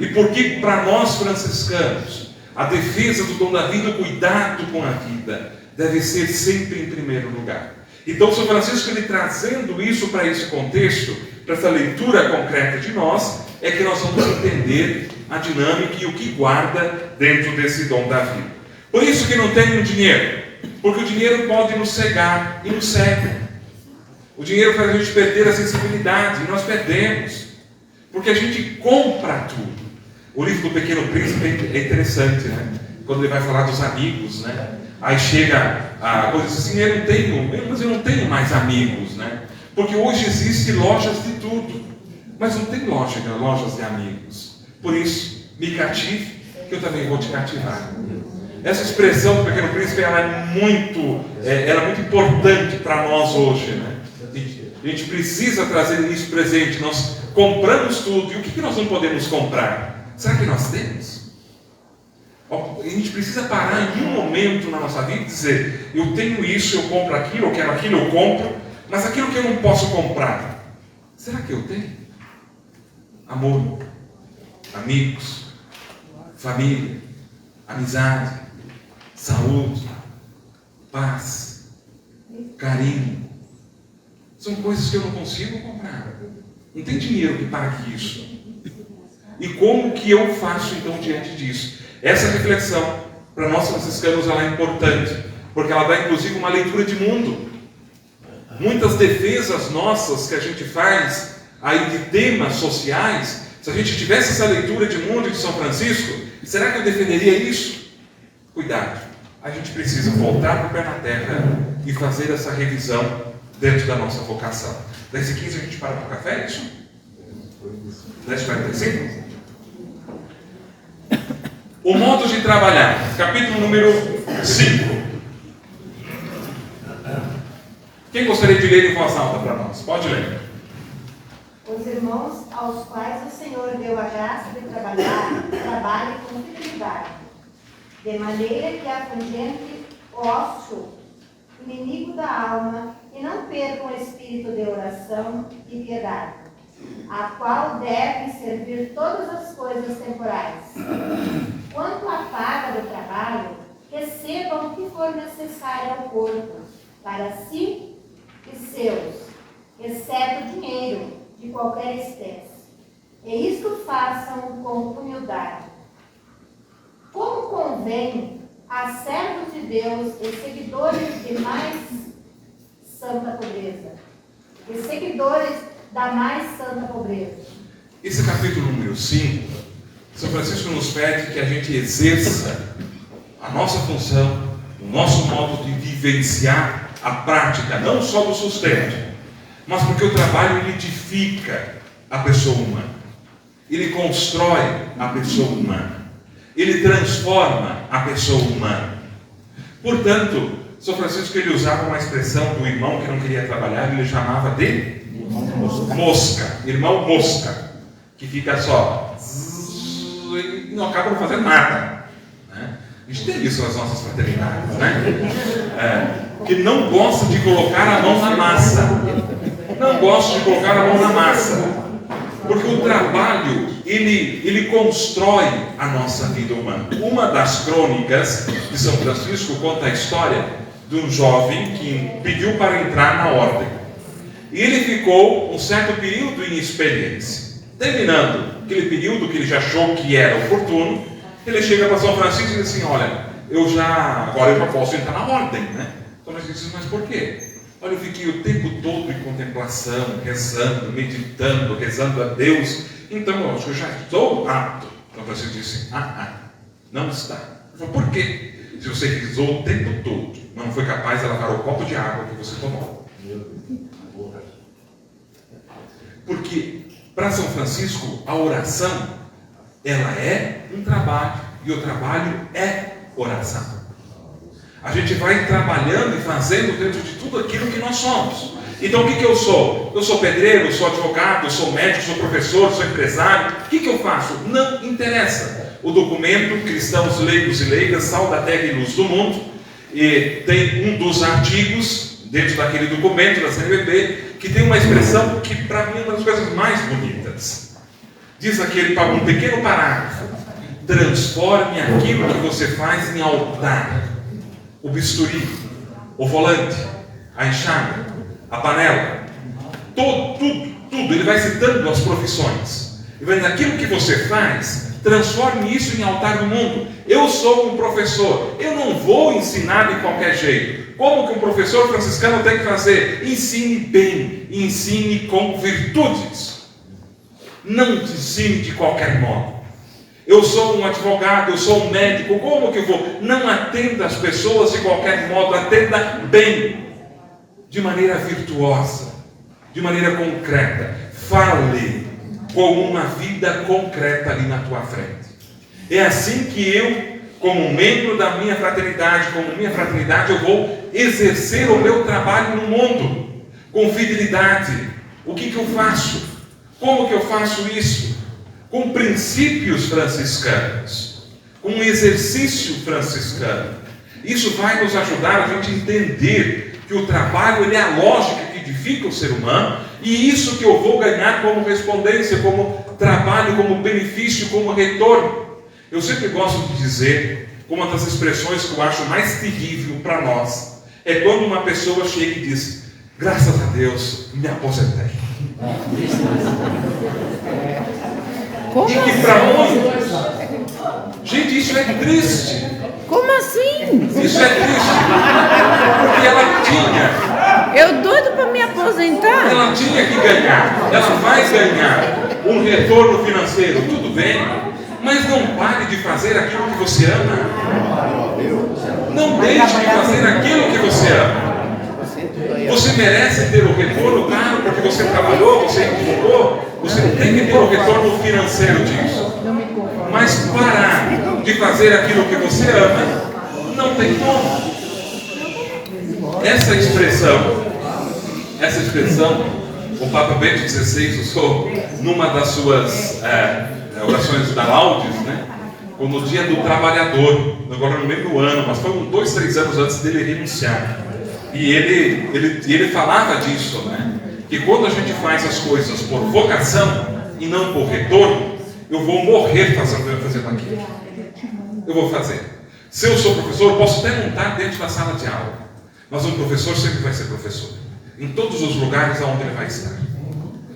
E por que para nós franciscanos a defesa do dom da vida, o cuidado com a vida, deve ser sempre em primeiro lugar. Então, São Francisco, ele trazendo isso para esse contexto, para essa leitura concreta de nós, é que nós vamos entender a dinâmica e o que guarda dentro desse dom da vida. Por isso que não tem o dinheiro, porque o dinheiro pode nos cegar e nos cega. O dinheiro faz a gente perder a sensibilidade, e nós perdemos, porque a gente compra tudo. O livro do Pequeno Príncipe é interessante, né? Quando ele vai falar dos amigos, né? Aí chega a coisa assim: eu não tenho mais amigos, né? Porque hoje existem lojas de tudo, mas não tem lojas de amigos. Por isso, me cative, que eu também vou te cativar. Essa expressão do Pequeno Príncipe, ela é muito importante para nós hoje, né? A gente precisa trazer isso presente. Nós compramos tudo, e o que nós não podemos comprar? Será que nós temos? A gente precisa parar em um momento na nossa vida e dizer: eu tenho isso, eu compro aquilo, eu quero aquilo, eu compro, mas aquilo que eu não posso comprar, será que eu tenho? Amor, amigos, família, amizade, saúde, paz, carinho. São coisas que eu não consigo comprar. Não tem dinheiro que pague isso. E como que eu faço então diante disso? Essa reflexão, para nós franciscanos, ela é importante, porque ela dá inclusive uma leitura de mundo. muitas defesas nossas que a gente faz aí de temas sociais, se a gente tivesse essa leitura de mundo de São Francisco, será que eu defenderia isso? Cuidado, a gente precisa voltar para o pé na terra e fazer essa revisão dentro da nossa vocação. 10h15 a gente para para o café, é isso? 10h45? O modo de trabalhar, capítulo número 5. Quem gostaria de ler em voz alta para nós? Pode ler. Os irmãos aos quais o Senhor deu a graça de trabalhar, trabalhem com fidelidade, de maneira que afugente o ócio, inimigo da alma, e não percam o espírito de oração e piedade, a qual devem servir todas as coisas temporais. Quanto à paga do trabalho, recebam o que for necessário ao corpo, para si e seus, exceto dinheiro de qualquer espécie. E isto façam com humildade. Como convém a servos de Deus e seguidores de mais santa pobreza. E seguidores da mais santa pobreza. Esse capítulo número 5, São Francisco nos pede que a gente exerça a nossa função, o nosso modo de vivenciar a prática, não só do sustento, mas porque o trabalho ele edifica a pessoa humana, ele constrói a pessoa humana, ele transforma a pessoa humana. Portanto, São Francisco ele usava uma expressão do irmão que não queria trabalhar, ele chamava de mosca, irmão mosca, que fica só e não acaba não fazendo nada, né? A gente tem isso nas nossas fraternidades, né? Que não gosta de colocar a mão na massa, não gosta de colocar a mão na massa, porque o trabalho ele constrói a nossa vida humana. Uma das crônicas de São Francisco conta a história de um jovem que pediu para entrar na ordem. E ele ficou um certo período em experiência. Terminando aquele período que ele já achou que era oportuno, ele chega para São Francisco e diz assim: olha, agora eu já posso entrar na ordem, né? Então nós dizemos: mas por quê? Olha, eu fiquei o tempo todo em contemplação, rezando, meditando, rezando a Deus, então eu acho que eu já estou apto. Então Francisco disse: não está. Ele falou: por quê? Se você rezou o tempo todo, mas não foi capaz de lavar o copo de água que você tomou. Porque para São Francisco a oração ela é um trabalho, e o trabalho é oração. A gente vai trabalhando e fazendo dentro de tudo aquilo que nós somos. Então o que eu sou? Eu sou pedreiro, eu sou advogado, eu sou médico, sou professor, sou empresário. O que eu faço? Não interessa. O documento Cristãos Leigos e Leigas, Sal da Terra e Luz do Mundo, e tem um dos artigos dentro daquele documento da CNBB que tem uma expressão que para mim é uma das coisas mais bonitas. Diz aquele um pequeno parágrafo: transforme aquilo que você faz em altar. O bisturi, o volante, a enxada, a panela, tudo, ele vai citando as profissões. E vai dizer: aquilo que você faz, transforme isso em altar do mundo. Eu sou um professor, eu não vou ensinar de qualquer jeito. Como que um professor franciscano tem que fazer? Ensine bem, ensine com virtudes. Não te ensine de qualquer modo. Eu sou um advogado, eu sou um médico, como que eu vou? Não atenda as pessoas de qualquer modo, atenda bem, de maneira virtuosa, de maneira concreta. Fale com uma vida concreta ali na tua frente. É assim que eu, como membro da minha fraternidade, eu vou exercer o meu trabalho no mundo, com fidelidade. O que eu faço? Como que eu faço isso? Com princípios franciscanos, com um exercício franciscano. Isso vai nos ajudar a gente entender que o trabalho ele é a lógica que edifica o ser humano, e isso que eu vou ganhar como respondência, como trabalho, como benefício, como retorno. Eu sempre gosto de dizer, uma das expressões que eu acho mais terrível para nós, é quando uma pessoa chega e diz: graças a Deus, me aposentei. Como E que assim? para muitos, gente, isso é triste. Como assim? Isso é triste. Porque ela tinha. Eu doido para me aposentar. Ela tinha que ganhar. Ela vai ganhar um retorno financeiro, tudo bem. Mas não pare de fazer aquilo que você ama. Não deixe de fazer aquilo que você ama. Você merece ter o retorno, claro, porque você trabalhou, você empurrou. Você tem que ter o retorno financeiro disso. Mas parar de fazer aquilo que você ama, não tem como. Essa expressão, o Papa Bento XVI usou numa das suas orações da Laudes, né? No dia do trabalhador, agora não lembro o ano, mas foi 2, 3 anos antes dele renunciar. E ele falava disso, né? Que quando a gente faz as coisas por vocação e não por retorno, eu vou morrer fazendo aquilo. Eu vou fazer. Se eu sou professor, eu posso até não estar dentro da sala de aula, mas um professor sempre vai ser professor, em todos os lugares onde ele vai estar.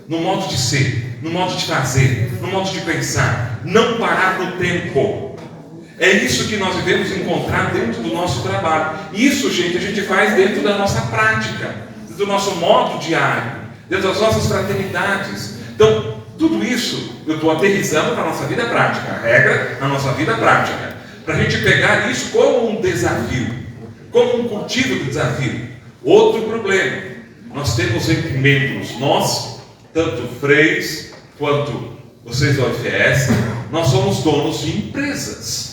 No modo de ser, no modo de fazer, no modo de pensar, não parar no tempo. É isso que nós devemos encontrar dentro do nosso trabalho. Isso, gente, a gente faz dentro da nossa prática, do nosso modo diário, dentro das nossas fraternidades. Então, tudo isso eu estou aterrissando para a nossa vida prática, a regra na nossa vida prática, para a gente pegar isso como um desafio, como um cultivo de desafio. Outro problema, nós temos entre membros, nós, tanto freis quanto vocês da UFS, nós somos donos de empresas.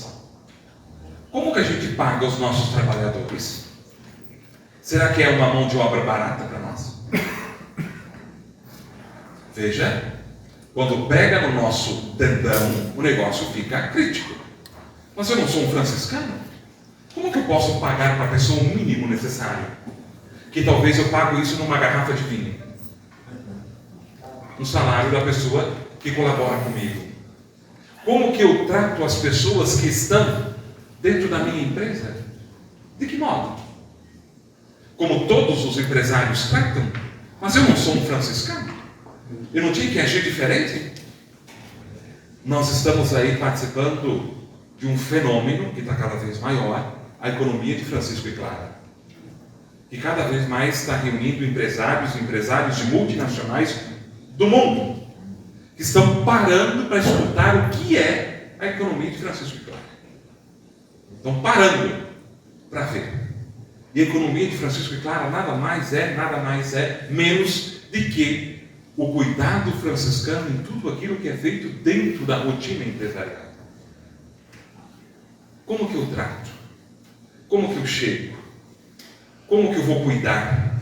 Como que a gente paga os nossos trabalhadores? Será que é uma mão de obra barata para nós? Veja, quando pega no nosso tendão, o negócio fica crítico. Mas eu não sou um franciscano. Como que eu posso pagar para a pessoa o mínimo necessário? Que talvez eu pago isso numa garrafa de vinho. No salário da pessoa que colabora comigo. Como que eu trato as pessoas que estão dentro da minha empresa? De que modo? Como todos os empresários tratam? Mas eu não sou um franciscano. Eu não tinha que agir diferente? Nós estamos aí participando de um fenômeno que está cada vez maior, a economia de Francisco e Clara, que cada vez mais está reunindo empresários de multinacionais do mundo, que estão parando para escutar o que é a economia de Francisco e Clara. Estão parando para ver. E a economia de Francisco e Clara nada mais é menos de que o cuidado franciscano em tudo aquilo que é feito dentro da rotina empresarial. Como que eu trato? Como que eu chego? Como que eu vou cuidar?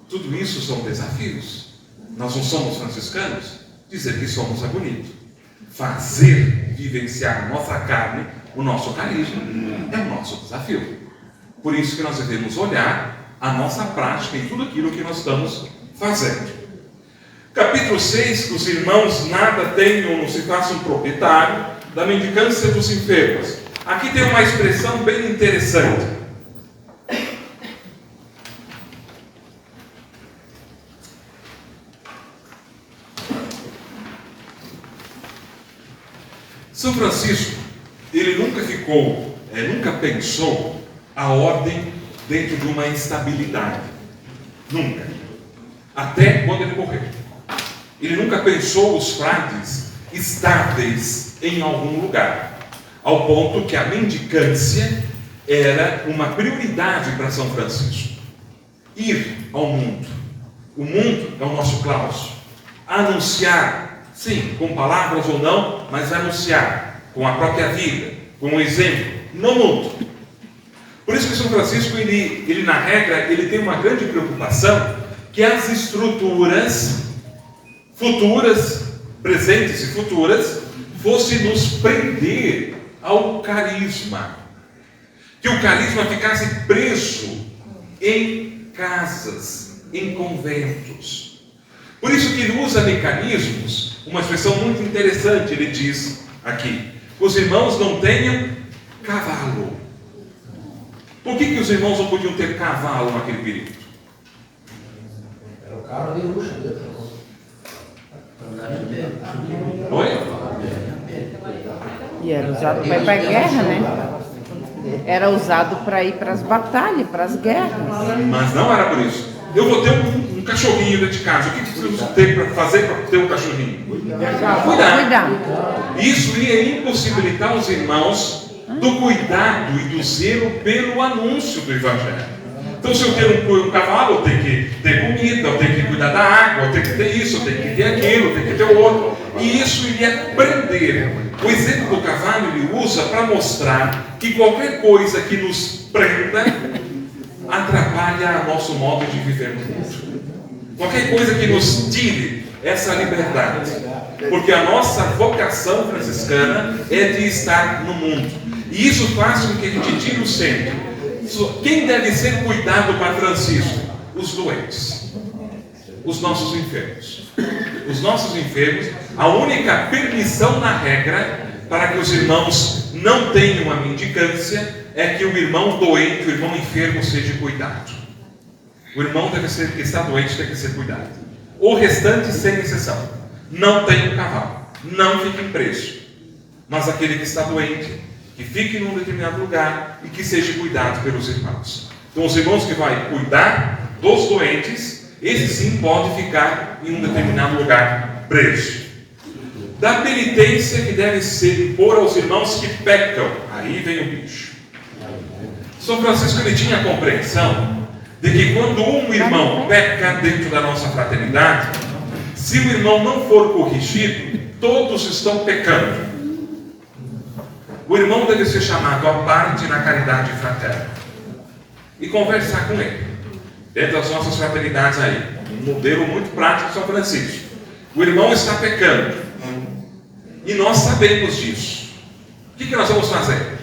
Tudo isso são desafios. Nós não somos franciscanos? Dizer que somos é bonito. Fazer vivenciar a nossa carne, o nosso carisma, é o nosso desafio. Por isso que nós devemos olhar a nossa prática em tudo aquilo que nós estamos fazendo. Capítulo 6, os irmãos nada tenham, não se façam proprietário da mendicância dos enfermos. Aqui tem uma expressão bem interessante. São Francisco, ele nunca pensou a ordem dentro de uma instabilidade. Nunca. Até quando ele morreu. Ele nunca pensou os frades estáveis em algum lugar. Ao ponto que a mendicância era uma prioridade para São Francisco. Ir ao mundo. O mundo é o nosso claustro. Anunciar, sim, com palavras ou não, mas anunciar com a própria vida, com o exemplo, no mundo. Por isso que São Francisco, ele na regra, ele tem uma grande preocupação que as estruturas futuras, presentes e futuras, fossem nos prender ao carisma. Que o carisma ficasse preso em casas, em conventos. Por isso que ele usa mecanismos, uma expressão muito interessante, ele diz aqui, os irmãos não tenham cavalo. Por que os irmãos não podiam ter cavalo naquele período? Era o carro de luxo dele. Oi? E era usado para ir para a guerra, né? Era usado para ir para as batalhas, para as guerras. Mas não era por isso. Eu vou ter um cachorrinho dentro de casa. O que eu preciso ter para fazer para ter um cachorrinho? Cuidar. Isso ia impossibilitar os irmãos do cuidado e do zelo pelo anúncio do Evangelho. Então, se eu tenho um cavalo, eu tenho que ter comida, eu tenho que cuidar da água, eu tenho que ter isso, eu tenho que ter aquilo, eu tenho que ter o outro. E isso iria prender. O exemplo do cavalo ele usa para mostrar que qualquer coisa que nos prenda atrapalha nosso modo de viver no mundo. Qualquer coisa que nos tire essa liberdade. Porque a nossa vocação franciscana é de estar no mundo. E isso faz com que a gente tire o centro. Quem deve ser cuidado para Francisco? Os doentes. Os nossos enfermos. Os nossos enfermos, a única permissão na regra para que os irmãos não tenham a mendicância é que o irmão doente, o irmão enfermo seja cuidado. O irmão que está doente tem que ser cuidado. O restante, sem exceção. Não tem um cavalo. Não fique preso. Mas aquele que está doente, que fique num determinado lugar e que seja cuidado pelos irmãos. Então, os irmãos que vão cuidar dos doentes, esse sim pode ficar em um determinado lugar preso. Da penitência que deve ser impor aos irmãos que pecam. Aí vem o bicho. São Francisco ele tinha a compreensão de que quando um irmão peca dentro da nossa fraternidade, se o irmão não for corrigido, todos estão pecando. O irmão deve ser chamado à parte na caridade fraterna e conversar com ele. Dentro das nossas fraternidades aí, um modelo muito prático de São Francisco. O irmão está pecando e nós sabemos disso. O que nós vamos fazer?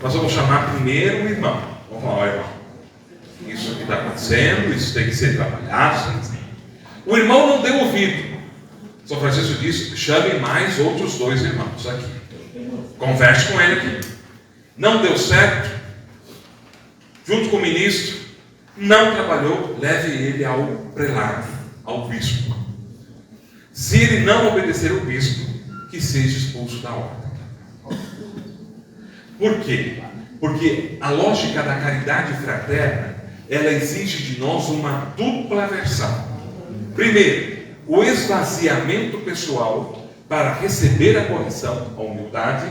Nós vamos chamar primeiro o irmão. Vamos lá, irmão. Isso aqui está acontecendo, isso tem que ser trabalhado. O irmão não deu ouvido. São Francisco diz: chame mais outros 2 irmãos aqui. Converse com ele aqui. Não deu certo, junto com o ministro, não trabalhou, leve ele ao prelado, ao bispo. Se ele não obedecer ao bispo, que seja expulso da ordem. Por quê? Porque a lógica da caridade fraterna, ela exige de nós uma dupla versão. Primeiro, o esvaziamento pessoal para receber a correção, a humildade,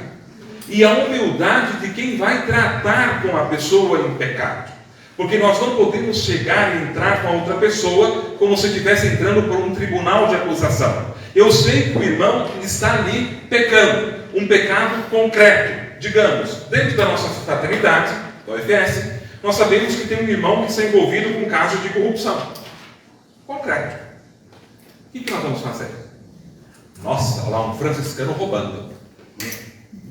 e a humildade de quem vai tratar com a pessoa em pecado. Porque nós não podemos chegar e entrar com a outra pessoa como se estivesse entrando por um tribunal de acusação. Eu sei que o irmão está ali pecando, um pecado concreto. Digamos, dentro da nossa fraternidade, da UFS, nós sabemos que tem um irmão que está envolvido com um caso de corrupção. Concreto. O que nós vamos fazer? Nossa, olha lá um franciscano roubando.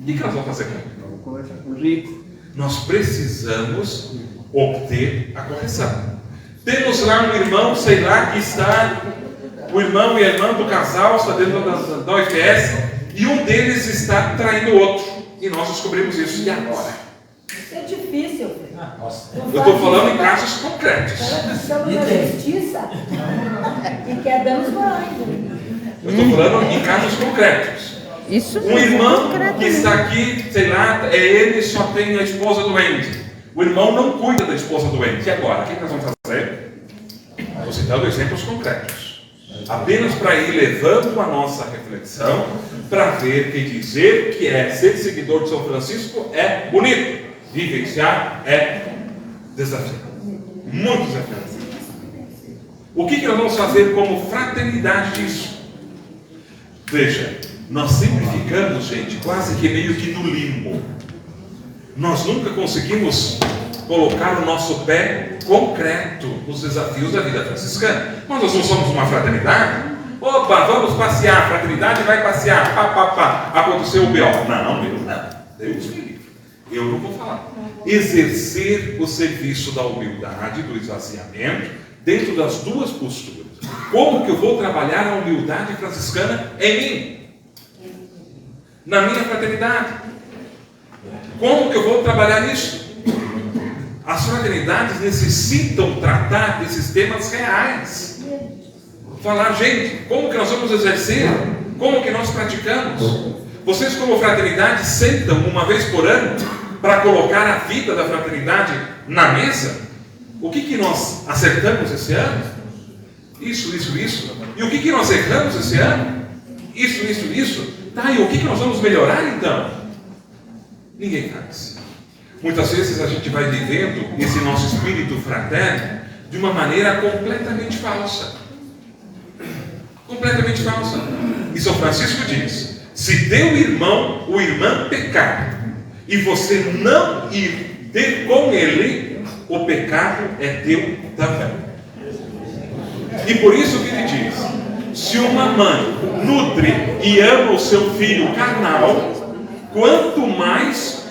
O que nós vamos fazer com ele? Nós precisamos obter a correção. Temos lá um irmão, sei lá, que está, o irmão e a irmã do casal está dentro da UFS e um deles está traindo o outro. E nós descobrimos isso. E agora? Isso é difícil. Eu estou falando em casos concretos. Estamos na justiça e quer danos morais. Eu estou falando em casos concretos. Isso Um irmão que está aqui, sei lá, ele só tem a esposa doente. O irmão não cuida da esposa doente. E agora? O que nós vamos fazer? Estou citando exemplos concretos. Apenas para ir levando a nossa reflexão para ver que dizer que é ser seguidor de São Francisco é bonito. Vivenciar é desafiador. Muito desafiador. O que nós vamos fazer como fraternidade disso? Veja, nós sempre ficamos, gente, quase que meio que no limbo. Nós nunca conseguimos colocar o nosso pé concreto nos desafios da vida franciscana. Mas nós não somos uma fraternidade? Opa, vamos passear, a fraternidade vai passear, aconteceu o B.O. Não, Deus me livre. Eu não vou falar. Exercer o serviço da humildade, do esvaziamento, dentro das duas posturas. Como que eu vou trabalhar a humildade franciscana em mim? Na minha fraternidade. Como que eu vou trabalhar isso? As fraternidades necessitam tratar desses temas reais. Falar, gente, como que nós vamos exercer? Como que nós praticamos? Vocês como fraternidade sentam uma vez por ano para colocar a vida da fraternidade na mesa? O que nós acertamos esse ano? Isso. E o que nós erramos esse ano? Isso. Tá, e o que nós vamos melhorar então? Ninguém faz. Muitas vezes a gente vai vivendo esse nosso espírito fraterno de uma maneira completamente falsa. Completamente falsa. E São Francisco diz: se teu irmão ou irmã pecar, e você não ir ter com ele, o pecado é teu também. E por isso que ele diz: se uma mãe nutre e ama o seu filho carnal, quanto mais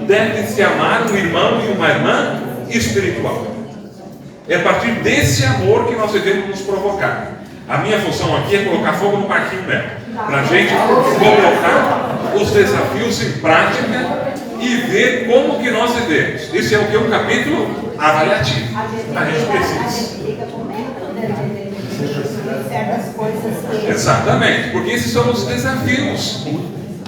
deve se amar um irmão e uma irmã espiritual. É a partir desse amor que nós devemos nos provocar. A minha função aqui é colocar fogo no parquinho mesmo, para a gente colocar os desafios em prática e ver como que nós vivemos. Esse é o que? Um capítulo avaliativo. A gente precisa. Fica com medo de certas coisas que... Exatamente, porque esses são os desafios.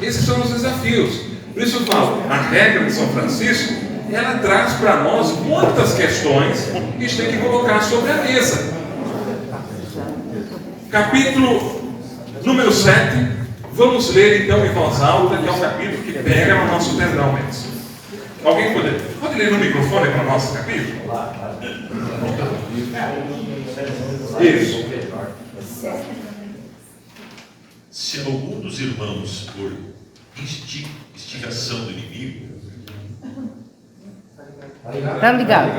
Esses são os desafios. Por isso eu falo, a regra de São Francisco, ela traz para nós muitas questões que a gente tem que colocar sobre a mesa. Capítulo número 7, vamos ler então em voz alta, que é um capítulo que pega no nosso tendão mesmo. Alguém pode ler no microfone para o nosso capítulo? Isso. Se algum dos irmãos, por instigação do inimigo, Tá ligado?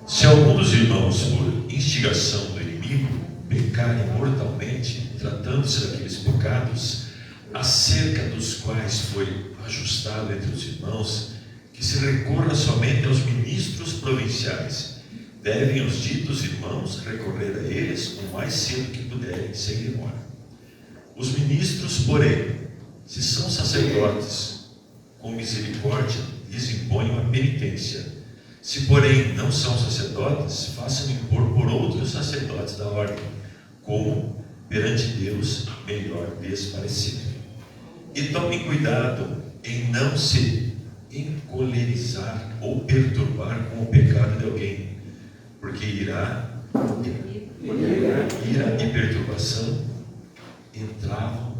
se algum dos irmãos, por instigação do inimigo, pecarem mortalmente, tratando-se daqueles pecados acerca dos quais foi ajustado entre os irmãos, que se recorra somente aos ministros provinciais. Devem os ditos irmãos recorrer a eles o mais cedo que puderem, sem demora. Os ministros, porém, se são sacerdotes, com misericórdia lhes imponham a penitência. Se, porém, não são sacerdotes, façam impor por outros sacerdotes da ordem, como perante Deus melhor lhes parecer. E tomem cuidado em não se encolerizar ou perturbar com o pecado de alguém, porque ira e perturbação entravam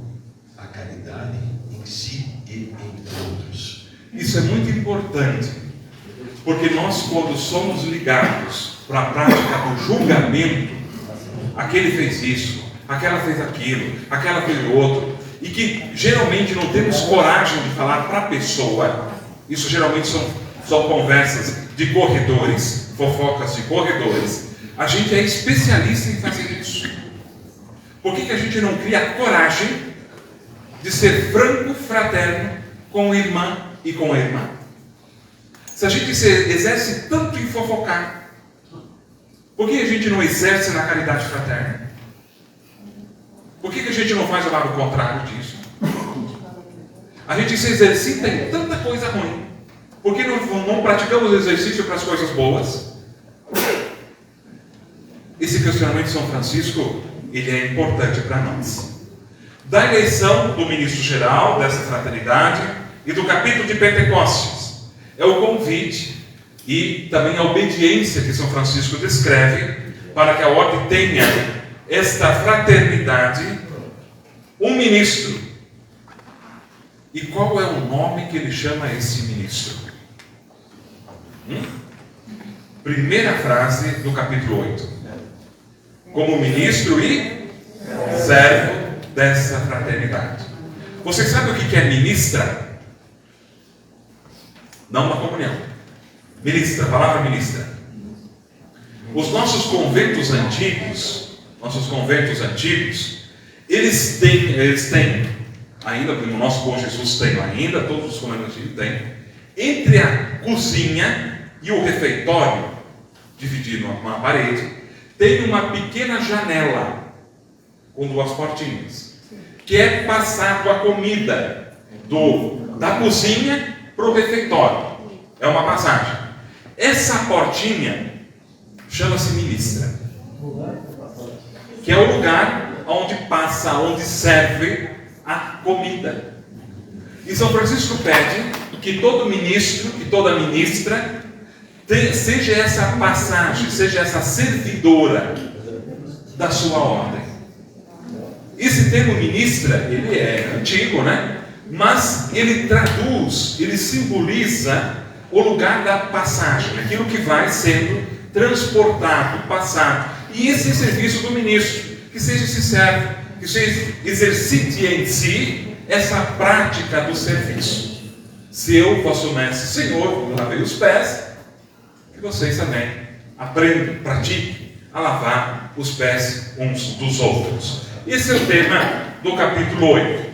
a caridade em si e em outros. Isso é muito importante, porque nós, quando somos ligados para a prática do julgamento, aquele fez isso, aquela fez aquilo, aquela fez o outro, e que geralmente não temos coragem de falar para a pessoa, isso geralmente são conversas de corredores, fofocas de corredores, a gente é especialista em fazer isso. Por que a gente não cria coragem de ser franco, fraterno com a irmã e com a irmã? Se a gente se exerce tanto em fofocar, por que a gente não exerce na caridade fraterna? Por que a gente não faz o lado contrário disso? A gente se exercita em tanta coisa ruim. Por que não praticamos exercício para as coisas boas? Esse questionamento de São Francisco, ele é importante para nós. Da eleição do ministro-geral dessa fraternidade e do capítulo de Pentecostes, é o convite e também a obediência que São Francisco descreve para que a ordem tenha esta fraternidade, um ministro. E qual é o nome que ele chama esse ministro? Primeira frase do capítulo 8. Como ministro e servo dessa fraternidade. Vocês sabem o que é ministra? Não na comunhão. Ministra, a palavra ministra. Os nossos conventos antigos, eles têm, ainda como o nosso Bom Jesus tem ainda, todos os conventos antigos têm, entre a cozinha e o refeitório, dividido numa parede, tem uma pequena janela com duas portinhas, que é passado a comida da cozinha para o refeitório. É uma passagem. Essa portinha chama-se ministra, que é o lugar onde passa, onde serve a comida. E São Francisco pede que todo ministro, que toda ministra seja essa passagem, seja essa servidora da sua ordem. Esse termo ministra, ele é antigo, né? Mas ele traduz, ele simboliza o lugar da passagem, aquilo que vai sendo transportado, passado. E esse é o serviço do ministro, que seja esse servo, que seja exercite em si essa prática do serviço. Se eu, vosso mestre, Senhor, lavei os pés, que vocês também aprendam, pratiquem a lavar os pés uns dos outros. Esse é o tema do capítulo 8.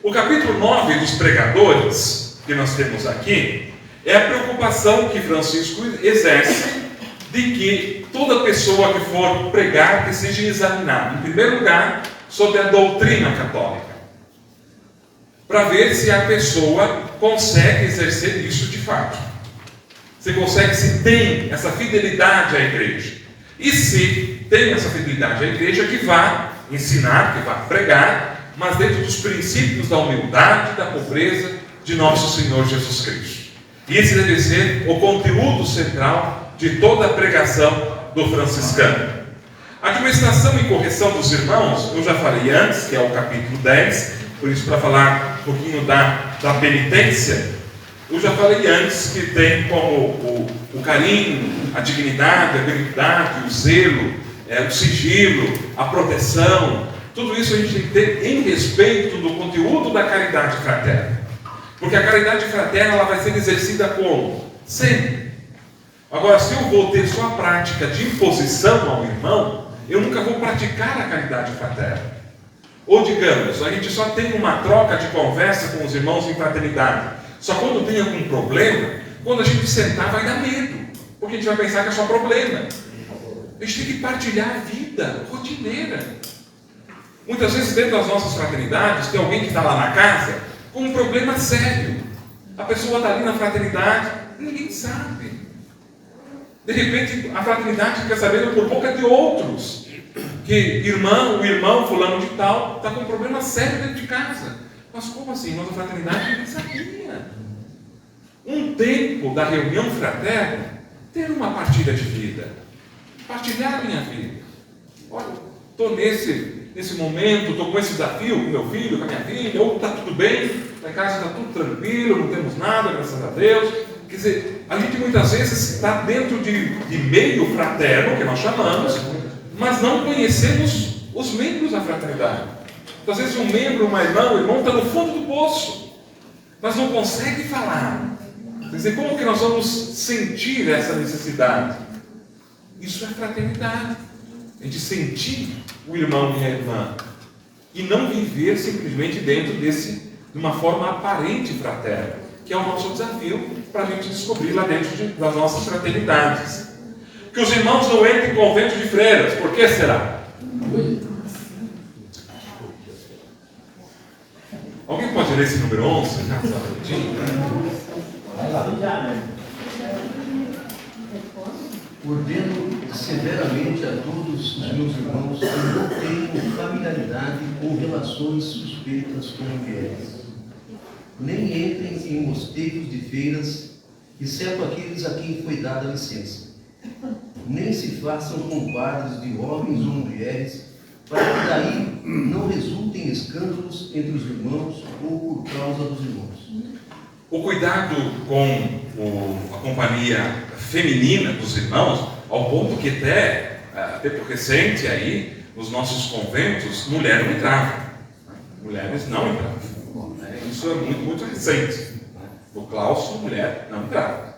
O capítulo 9 dos pregadores, que nós temos aqui, é a preocupação que Francisco exerce de que toda pessoa que for pregar, que seja examinada, em primeiro lugar, sobre a doutrina católica, para ver se a pessoa consegue exercer isso de fato. Se consegue, se tem essa fidelidade à igreja. E se tem essa fidelidade à igreja, que vá ensinar, que vá pregar, mas dentro dos princípios da humildade, da pobreza de nosso Senhor Jesus Cristo. E esse deve ser o conteúdo central de toda a pregação do franciscano. A administração e correção dos irmãos, eu já falei antes, que é o capítulo 10, por isso, para falar um pouquinho da penitência, eu já falei antes que tem como o carinho, a dignidade, a benignidade, o zelo, o sigilo, a proteção, tudo isso a gente tem que ter em respeito do conteúdo da caridade fraterna. Porque a caridade fraterna ela vai ser exercida como? Sempre. Agora, se eu vou ter só a prática de imposição ao irmão, eu nunca vou praticar a caridade fraterna. Ou digamos, a gente só tem uma troca de conversa com os irmãos em fraternidade. Só quando tem algum problema, quando a gente sentar vai dar medo. Porque a gente vai pensar que é só problema. A gente tem que partilhar a vida rotineira. Muitas vezes dentro das nossas fraternidades tem alguém que está lá na casa com um problema sério. A pessoa está ali na fraternidade, ninguém sabe. De repente a fraternidade fica sabendo por boca de outros que o irmão fulano de tal está com um problema sério dentro de casa. Mas como assim? Nossa fraternidade ninguém sabia. Um tempo da reunião fraterna, ter uma partilha de vida. Partilhar a minha vida. Olha, estou nesse momento, estou com esse desafio com meu filho, com a minha filha, ou está tudo bem, lá em casa está tudo tranquilo, não temos nada, graças a Deus. Quer dizer, a gente muitas vezes está dentro de meio fraterno, que nós chamamos, mas não conhecemos os membros da fraternidade. Às vezes um membro, uma irmã, o irmão está no fundo do poço, mas não consegue falar. Quer dizer, como que nós vamos sentir essa necessidade? Isso é fraternidade. A gente sentir o irmão e a irmã. E não viver simplesmente dentro de uma forma aparente fraterna, que é o nosso desafio para a gente descobrir lá dentro das nossas fraternidades. Que os irmãos não entrem em convento de freiras. Por que será? Alguém pode ler esse número 11? Ordeno severamente a todos os meus irmãos que não tenham familiaridade ou relações suspeitas com mulheres, nem entrem em mosteiros de feiras, exceto aqueles a quem foi dada a licença, nem se façam compadres de homens ou mulheres, para que daí não resultem escândalos entre os irmãos ou por causa dos irmãos. O cuidado com a companhia feminina dos irmãos, ao ponto que até por recente aí, nos nossos conventos, mulher não entrava. Mulheres não entravam. Isso é muito, muito recente. No claustro, mulher não entrava.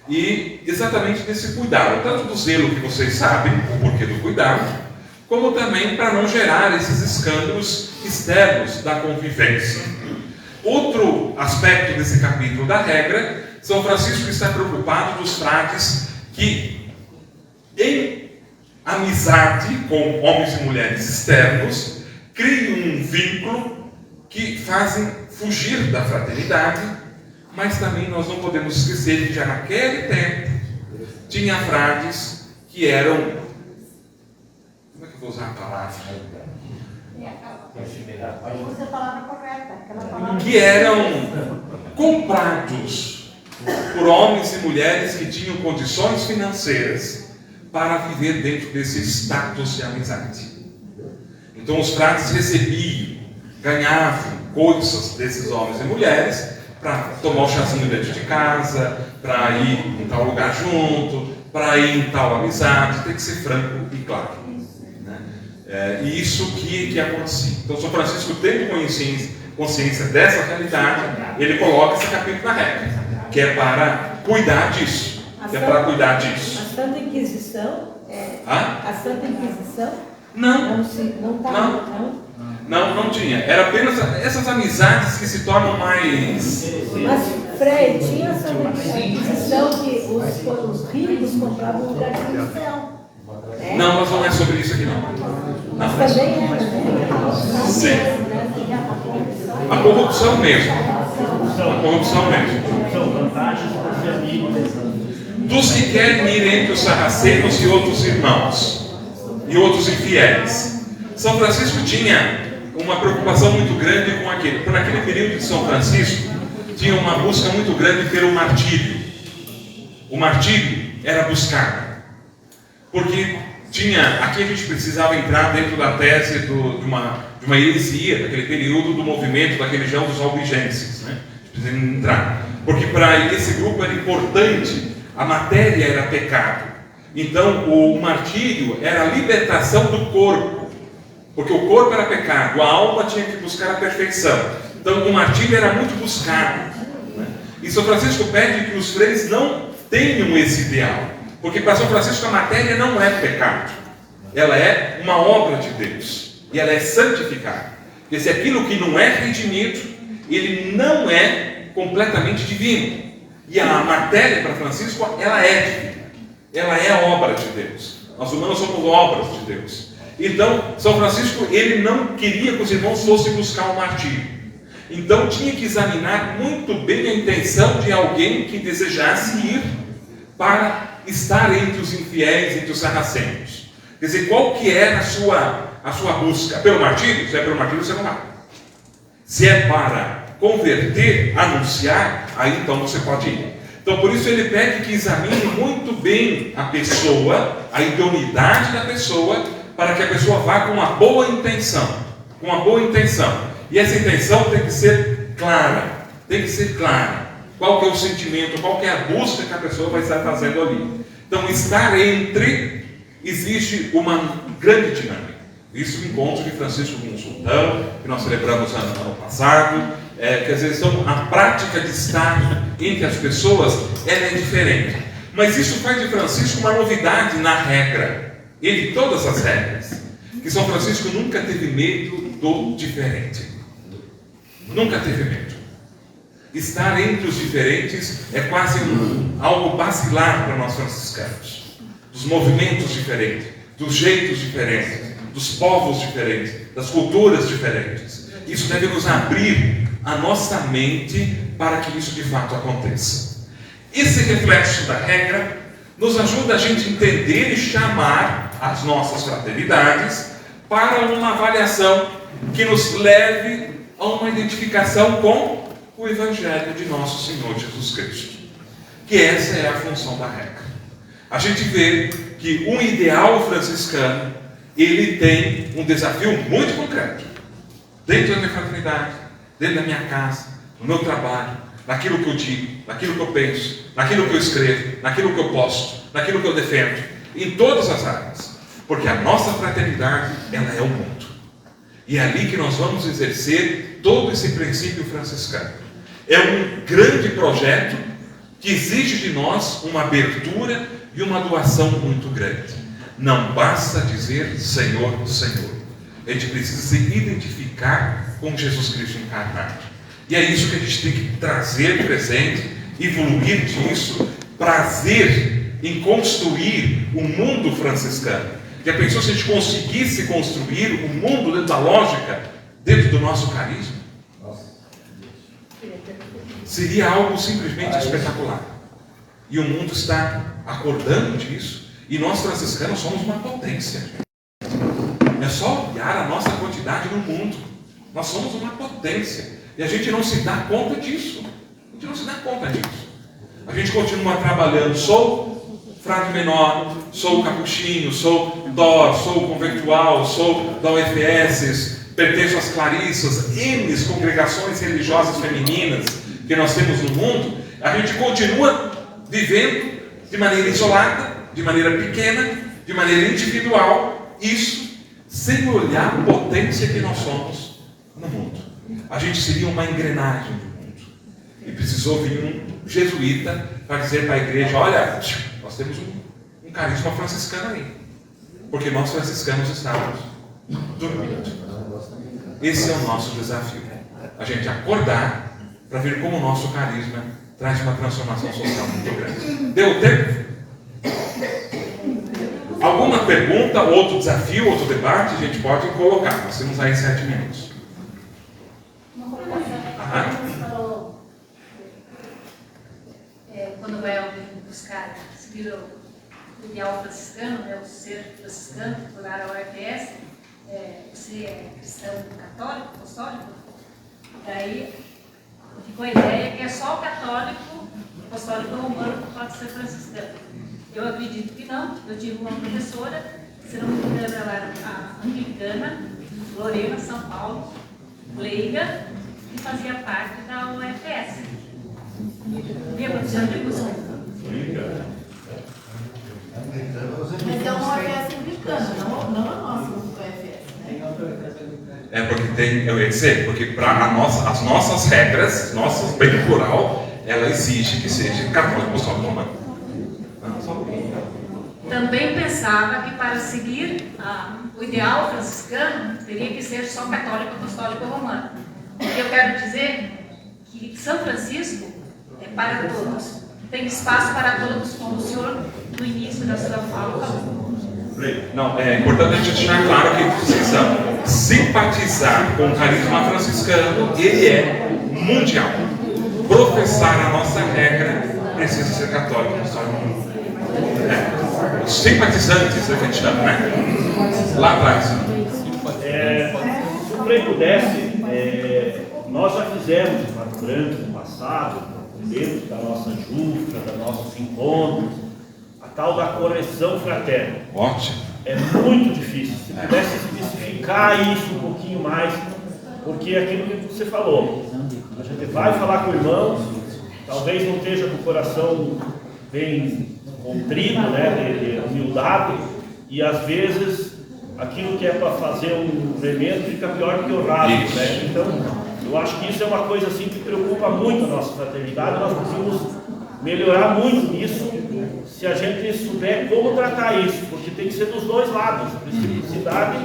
E exatamente desse cuidado, tanto do zelo que vocês sabem, o porquê do cuidado, como também para não gerar esses escândalos externos da convivência. Outro aspecto desse capítulo da regra, São Francisco está preocupado dos frades que, em amizade com homens e mulheres externos, criam um vínculo que fazem fugir da fraternidade, mas também nós não podemos esquecer que já naquele tempo tinha frades que eram, como é que eu vou usar a palavra? Usa a palavra correta, aquela palavra Que eram comprados por homens e mulheres que tinham condições financeiras para viver dentro desse status de amizade. Então os frades recebiam, ganhavam coisas desses homens e mulheres para tomar o chazinho dentro de casa, para ir em tal lugar junto, para ir em tal amizade. Tem que ser franco e claro, né? E isso que acontecia. Então São Francisco, tendo consciência dessa realidade, ele coloca esse capítulo na regra, que é para cuidar disso. A Santa Inquisição? Hã? A Santa Inquisição? Não. Não tinha. Era apenas essas amizades que se tornam mais... Mas, Frei, tinha a Santa Inquisição que os ricos compravam um lugar de inquisição. Não, mas não é sobre isso aqui não. Mas também é, né? Sim. A corrupção mesmo. São vantagens para ser amigo. Dos que querem ir entre os sarracenos e outros irmãos, e outros infiéis. São Francisco tinha uma preocupação muito grande com aquele. Por aquele período de São Francisco, tinha uma busca muito grande pelo martírio. O martírio era buscado. Porque aqui a gente precisava entrar dentro da tese de uma heresia, daquele período do movimento da religião dos albigenses, né? Precisava entrar. Porque para esse grupo era importante, a matéria era pecado. Então o martírio era a libertação do corpo. Porque o corpo era pecado, a alma tinha que buscar a perfeição. Então o martírio era muito buscado, né? E São Francisco pede que os freios não tenham esse ideal. Porque para São Francisco a matéria não é pecado. Ela é uma obra de Deus. E ela é santificada. Porque se aquilo que não é redimido, ele não é completamente divino. E a matéria para Francisco, ela é divina. Ela é a obra de Deus. Nós humanos somos obras de Deus. Então, São Francisco, ele não queria que os irmãos fossem buscar o martírio. Então, tinha que examinar muito bem a intenção de alguém que desejasse ir para estar entre os infiéis, entre os sarracenos. Quer dizer, qual que é a sua busca? Pelo martírio? Se é pelo martírio, você não vai. Se é para converter, anunciar, aí então você pode ir. Então, por isso ele pede que examine muito bem a pessoa, a idoneidade da pessoa, para que a pessoa vá com uma boa intenção. Com uma boa intenção. E essa intenção tem que ser clara. Tem que ser clara. Qual que é o sentimento, qual que é a busca que a pessoa vai estar fazendo ali. Então, estar entre, existe uma grande dinâmica. Isso o encontro de Francisco com o sultão, que nós celebramos ano passado. Quer dizer, a prática de estar entre as pessoas, ela é diferente. Mas isso faz de Francisco uma novidade na regra. Entre todas as regras. Que São Francisco nunca teve medo do diferente. Nunca teve medo. Estar entre os diferentes é quase algo basilar para nós franciscanos. Dos movimentos diferentes, dos jeitos diferentes, dos povos diferentes, das culturas diferentes. Isso deve nos abrir a nossa mente para que isso de fato aconteça. Esse reflexo da regra nos ajuda a gente entender e chamar as nossas fraternidades para uma avaliação que nos leve a uma identificação com o Evangelho de nosso Senhor Jesus Cristo. Que essa é a função da regra. A gente vê que um ideal franciscano, ele tem um desafio muito concreto. Dentro da minha fraternidade, dentro da minha casa, no meu trabalho, naquilo que eu digo, naquilo que eu penso, naquilo que eu escrevo, naquilo que eu posto, naquilo que eu defendo, em todas as áreas. Porque a nossa fraternidade, ela é o mundo. E é ali que nós vamos exercer todo esse princípio franciscano. É um grande projeto que exige de nós uma abertura e uma doação muito grande. Não basta dizer Senhor, Senhor. A gente precisa se identificar com Jesus Cristo encarnado. E é isso que a gente tem que trazer presente, evoluir disso, prazer em construir o mundo franciscano. Já pensou se a gente conseguisse construir o mundo dentro da lógica, dentro do nosso carisma? Seria algo simplesmente espetacular. E o mundo está acordando disso. E nós franciscanos somos uma potência. É só olhar a nossa quantidade no mundo. Nós somos uma potência. E a gente não se dá conta disso. A gente não se dá conta disso. A gente continua trabalhando. Sou frade menor, sou capuchinho, sou dó, sou conventual, sou da UFS, pertenço às Clarissas, N congregações religiosas femininas que nós temos no mundo. A gente continua vivendo de maneira isolada, de maneira pequena, de maneira individual, isso sem olhar a potência que nós somos no mundo. A gente seria uma engrenagem do mundo. E precisou vir um jesuíta para dizer para a igreja: olha, nós temos um carisma franciscano aí. Porque nós franciscanos estávamos dormindo. Esse é o nosso desafio. A gente acordar para ver como o nosso carisma traz uma transformação social muito grande. Deu tempo? Alguma pergunta, outro desafio, outro debate, a gente pode colocar. Nós temos aí 7 minutos. Quando vai alguém buscar seguir o ideal franciscano, né, o ser franciscano, procurar a UFS, você é cristão católico, apostólico? Daí ficou a ideia que é só o católico, apostólico romano que pode ser franciscano. Eu acredito que não. Eu tive uma professora, se não me engano, ela era a anglicana, Lorena, São Paulo, leiga, que fazia parte da UFS. Minha professora de música. Mas é uma UFS anglicana, não a nossa UFS, né? É porque tem, eu ia dizer, porque para as nossas regras, bem plural, ela exige que seja católico apostólico romano. Também pensava que para seguir o ideal franciscano teria que ser só católico, apostólico ou romano. O que eu quero dizer que São Francisco é para todos. Tem espaço para todos, como o senhor no início da sua fala falou. Não, é importante a gente deixar claro que precisamos simpatizar com o carisma franciscano. Ele é mundial. Professar a nossa regra precisa ser católico, apostólico romano. Os simpatizantes, é que a gente chama, né? Lá atrás. Se o Frei pudesse, nós já fizemos em Pato Branco no passado, dentro da nossa jufra, dos nossos encontros, a tal da correção fraterna. Ótimo. É muito difícil. Se pudesse especificar isso um pouquinho mais, porque é aquilo que você falou, a gente vai falar com irmãos, talvez não esteja com o coração bem contrito, né, de humildade, e às vezes aquilo que é para fazer um remendo fica pior do que o raso, né? Então, eu acho que isso é uma coisa assim que preocupa muito a nossa fraternidade. Nós precisamos melhorar muito nisso, se a gente souber como tratar isso, porque tem que ser dos dois lados. A reciprocidade,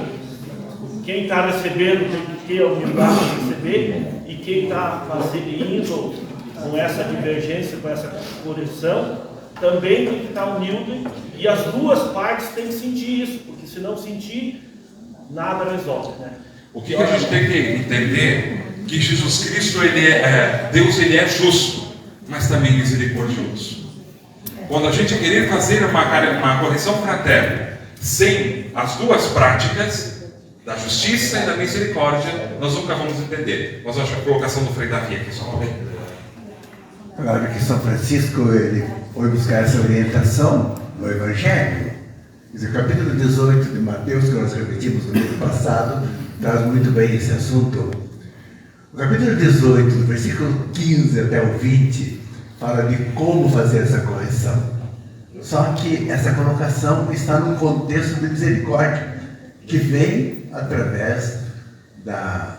quem está recebendo tem que ter a humildade de receber, e quem está indo com essa divergência, com essa correção, também tem que estar humilde, e as duas partes têm que sentir isso, porque se não sentir, nada resolve, né? O que a gente tem que entender? Que Jesus Cristo, Deus, ele é justo, mas também misericordioso. Quando a gente querer fazer uma correção fraterna sem as duas práticas da justiça e da misericórdia, nós nunca vamos entender. Mas eu acho a colocação do Frei Davi aqui só uma vez. Agora que São Francisco ele foi buscar essa orientação no Evangelho, o capítulo 18 de Mateus, que nós repetimos no mês passado, traz muito bem esse assunto. O capítulo 18, do versículo 15 até o 20, fala de como fazer essa correção. Só que essa colocação está num contexto de misericórdia, que vem através da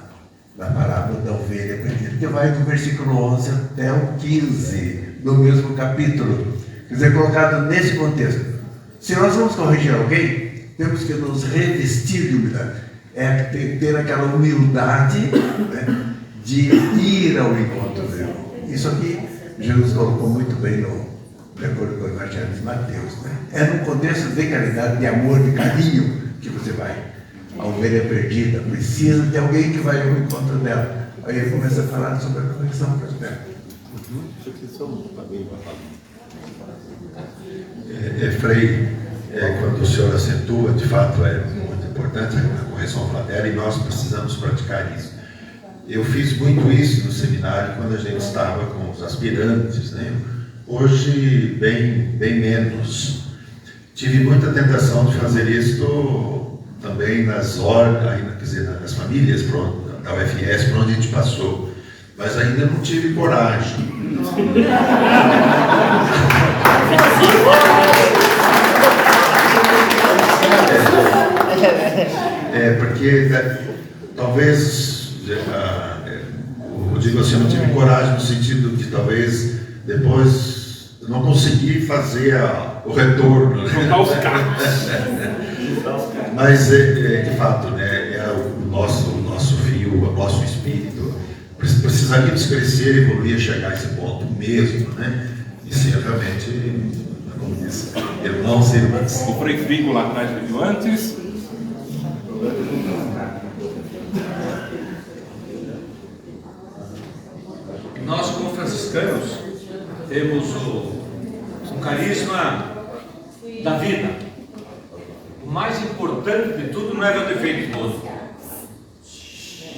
parábola da ovelha perdida, que vai do versículo 11 até o 15, no mesmo capítulo. Quer dizer, colocado nesse contexto. Se nós vamos corrigir alguém, temos que nos revestir de humildade. Ter aquela humildade, né, de ir ao encontro dele. Isso aqui, Jesus colocou muito bem de acordo com o Evangelho de Mateus. Né? É num contexto de caridade, de amor, de carinho, que você vai. A ovelha perdida precisa de alguém que vai ao encontro dela. Aí ele começa a falar sobre a correção fraterna. Frei, quando o senhor acentua, de fato é muito importante a correção fraterna e nós precisamos praticar isso. Eu fiz muito isso no seminário quando a gente estava com os aspirantes, né? Hoje, bem menos. Tive muita tentação de fazer isto também nas horas, quer dizer, nas famílias da UFS, por onde a gente passou. Mas ainda não tive coragem. Porque talvez, eu digo assim, eu não tive coragem no sentido de talvez depois não conseguir fazer o retorno. Trocar os carros. Mas, de fato, né, é o nosso fio, o nosso espírito. Precisaríamos crescer, evoluir, chegar a esse ponto mesmo, né? E ser realmente, como disse, irmãos e irmãs. O prefixo lá atrás veio antes. Nós, como franciscanos, temos o carisma da vida. O mais importante de tudo não é ver o defeito do outro.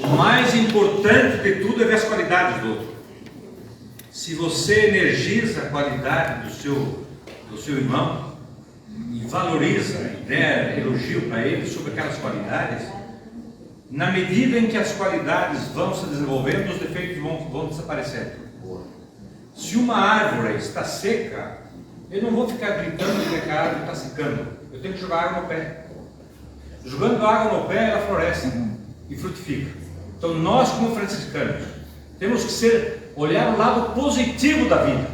O mais importante de tudo é ver as qualidades do outro. Se você energiza a qualidade do seu irmão e valoriza e der elogio para ele sobre aquelas qualidades, na medida em que as qualidades vão se desenvolvendo, os defeitos vão desaparecendo. Se uma árvore está seca, eu não vou ficar gritando que a árvore está secando. Eu tenho que jogar água no pé. Jogando água no pé, ela floresce e frutifica. Então nós, como franciscanos, temos que olhar o lado positivo da vida.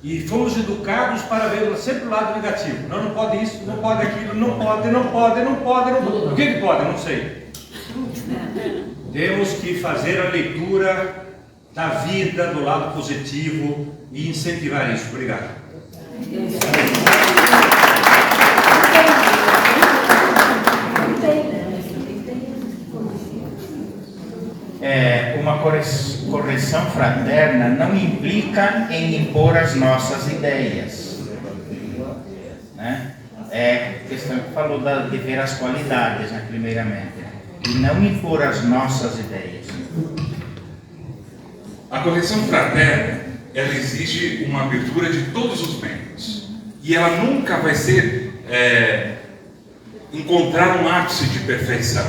E fomos educados para ver sempre o lado negativo. Não pode isso, não pode aquilo, não pode. O que pode? Não sei. Temos que fazer a leitura da vida do lado positivo e incentivar isso. Obrigado. Uma correção fraterna não implica em impor as nossas ideias, né? Questão que falou de ver as qualidades, né, primeiramente, e não impor as nossas ideias. A correção fraterna, ela exige uma abertura de todos os membros. E ela nunca vai ser encontrar um ápice de perfeição.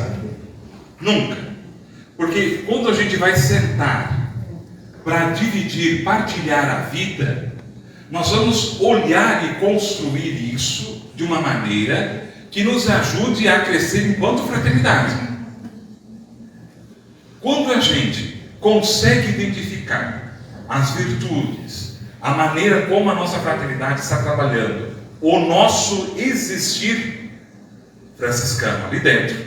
Nunca. Porque quando a gente vai sentar para dividir, partilhar a vida, nós vamos olhar e construir isso de uma maneira que nos ajude a crescer enquanto fraternidade. Quando a gente consegue identificar as virtudes, a maneira como a nossa fraternidade está trabalhando, o nosso existir franciscano ali dentro,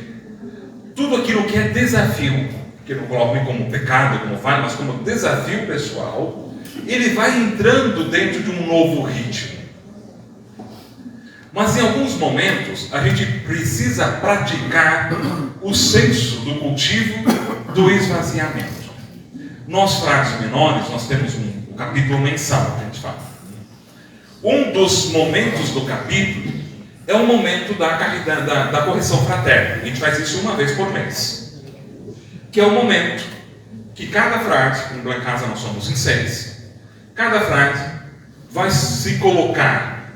tudo aquilo que é desafio, que não coloco como pecado, como falha, mas como desafio pessoal, ele vai entrando dentro de um novo ritmo. Mas em alguns momentos a gente precisa praticar o senso do cultivo do esvaziamento. Nós, frades menores, nós temos um capítulo mensal que a gente fala. Um dos momentos do capítulo é o momento da correção fraterna. A gente faz isso uma vez por mês. Que é o momento que cada frade, como lá em casa nós somos em 6, cada frade vai se colocar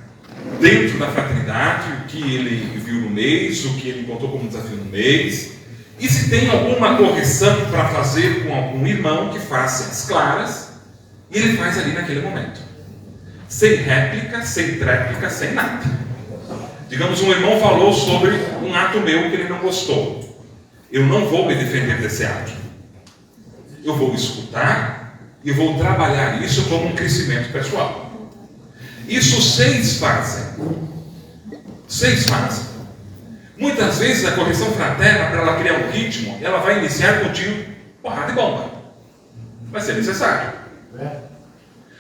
dentro da fraternidade, o que ele viu no mês, o que ele botou como desafio no mês, e se tem alguma correção para fazer com algum irmão, que faça as claras, e ele faz ali naquele momento. Sem réplica, sem tréplica, sem nada. Digamos, um irmão falou sobre um ato meu que ele não gostou. Eu não vou me defender desse ato. Eu vou escutar e vou trabalhar isso como um crescimento pessoal. Isso 6 fazem. 6 fazem. Muitas vezes a correção fraterna, para ela criar um ritmo, ela vai iniciar com um tiro, porrada e bomba. Vai ser necessário.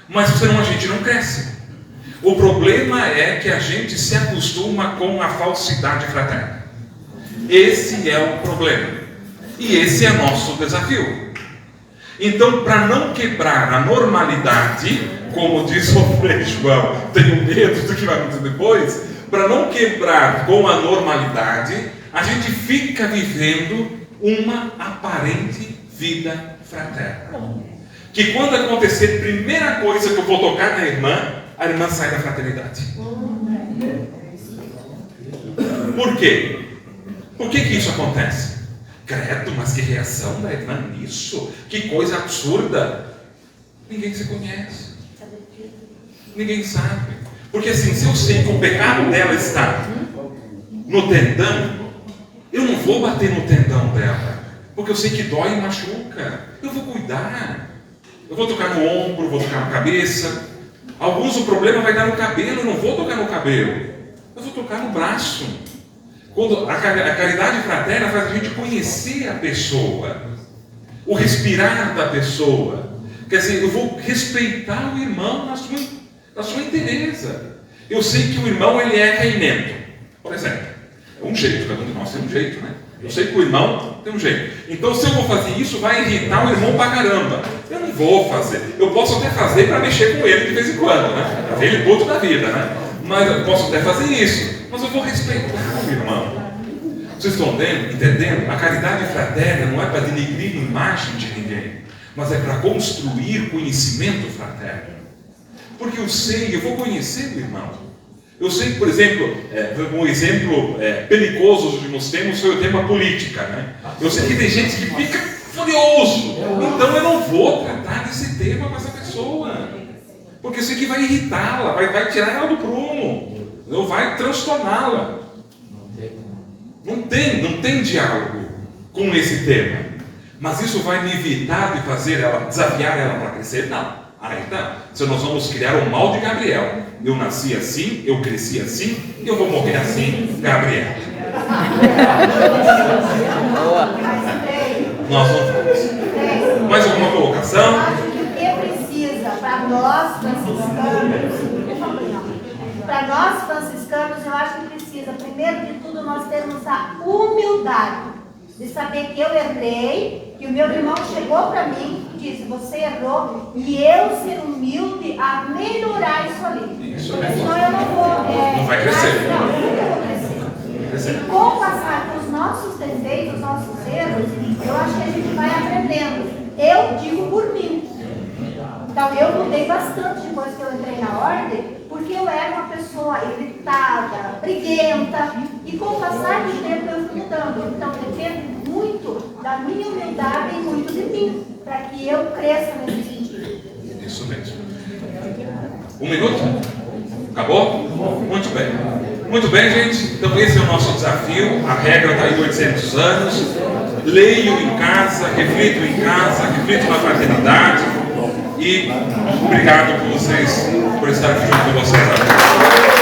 Mas senão a gente não cresce. O problema é que a gente se acostuma com a falsidade fraterna. Esse é o problema. E esse é nosso desafio. Então, para não quebrar a normalidade, como diz o Frei João, tenho medo do que vai acontecer depois, para não quebrar com a normalidade, a gente fica vivendo uma aparente vida fraterna. que quando acontecer a primeira coisa que eu vou tocar na irmã, a irmã sai da fraternidade. Por quê? Por que isso acontece? Credo, mas que reação da irmã nisso? Que coisa absurda. Ninguém se conhece. Ninguém sabe. Porque assim, se eu sei que o pecado dela está no tendão, eu não vou bater no tendão dela. Porque eu sei que dói e machuca. Eu vou cuidar. Eu vou tocar no ombro, vou tocar na cabeça. Alguns o problema vai dar no cabelo, eu não vou tocar no cabelo. Eu vou tocar no braço. Quando a caridade fraterna faz a gente conhecer a pessoa, o respirar da pessoa. Quer dizer, eu vou respeitar o irmão na sua inteireza. Eu sei que o irmão ele é reimento. Por exemplo, é um jeito, cada um de nós tem um jeito, né? Eu sei que o irmão tem um jeito. Então, se eu vou fazer isso, vai irritar o irmão pra caramba. Eu não vou fazer. Eu posso até fazer para mexer com ele de vez em quando, né? Para ver ele puto da vida, né? Mas eu posso até fazer isso. Mas eu vou respeitar o irmão. Vocês estão entendendo? A caridade fraterna não é para denegrir a imagem de ninguém, mas é para construir conhecimento fraterno. Porque eu vou conhecer o irmão. Eu sei que, por exemplo, um exemplo perigoso dos últimos tempos foi o tema política, né? Eu sei que tem gente que fica furioso, então eu não vou tratar desse tema com essa pessoa, porque eu sei que vai irritá-la, vai tirar ela do prumo, ou vai transtorná-la. Não tem diálogo com esse tema, mas isso vai me evitar de fazer ela, desafiar ela para crescer? Não. Então, se nós vamos criar o mal de Gabriel, eu nasci assim, eu cresci assim, e eu vou morrer assim, Gabriel. Nós não vamos. Mais alguma colocação? Acho que o que precisa para nós franciscanos, eu acho que precisa, primeiro de tudo, nós termos a humildade de saber que eu errei, que o meu irmão chegou para mim e disse, você errou, e eu ser humilde a melhorar isso ali. Isso, senão eu não vou... não vai crescer. Não vou crescer. E com o passar dos nossos defeitos, nossos erros, eu acho que a gente vai aprendendo. Eu digo por mim. Então eu mudei bastante depois que eu entrei na ordem, porque eu era uma pessoa irritada, briguenta, e com o passar do tempo eu fui mudando. Então depende muito da minha humildade e muito de mim, para que eu cresça nesse sentido. Isso mesmo. 1 minuto? Acabou? Muito bem. Muito bem, gente. Então esse é o nosso desafio. A regra está aí 800 anos. Leiam em casa, reflitam em casa, reflitam na fraternidade. E obrigado por estar aqui junto com vocês agora.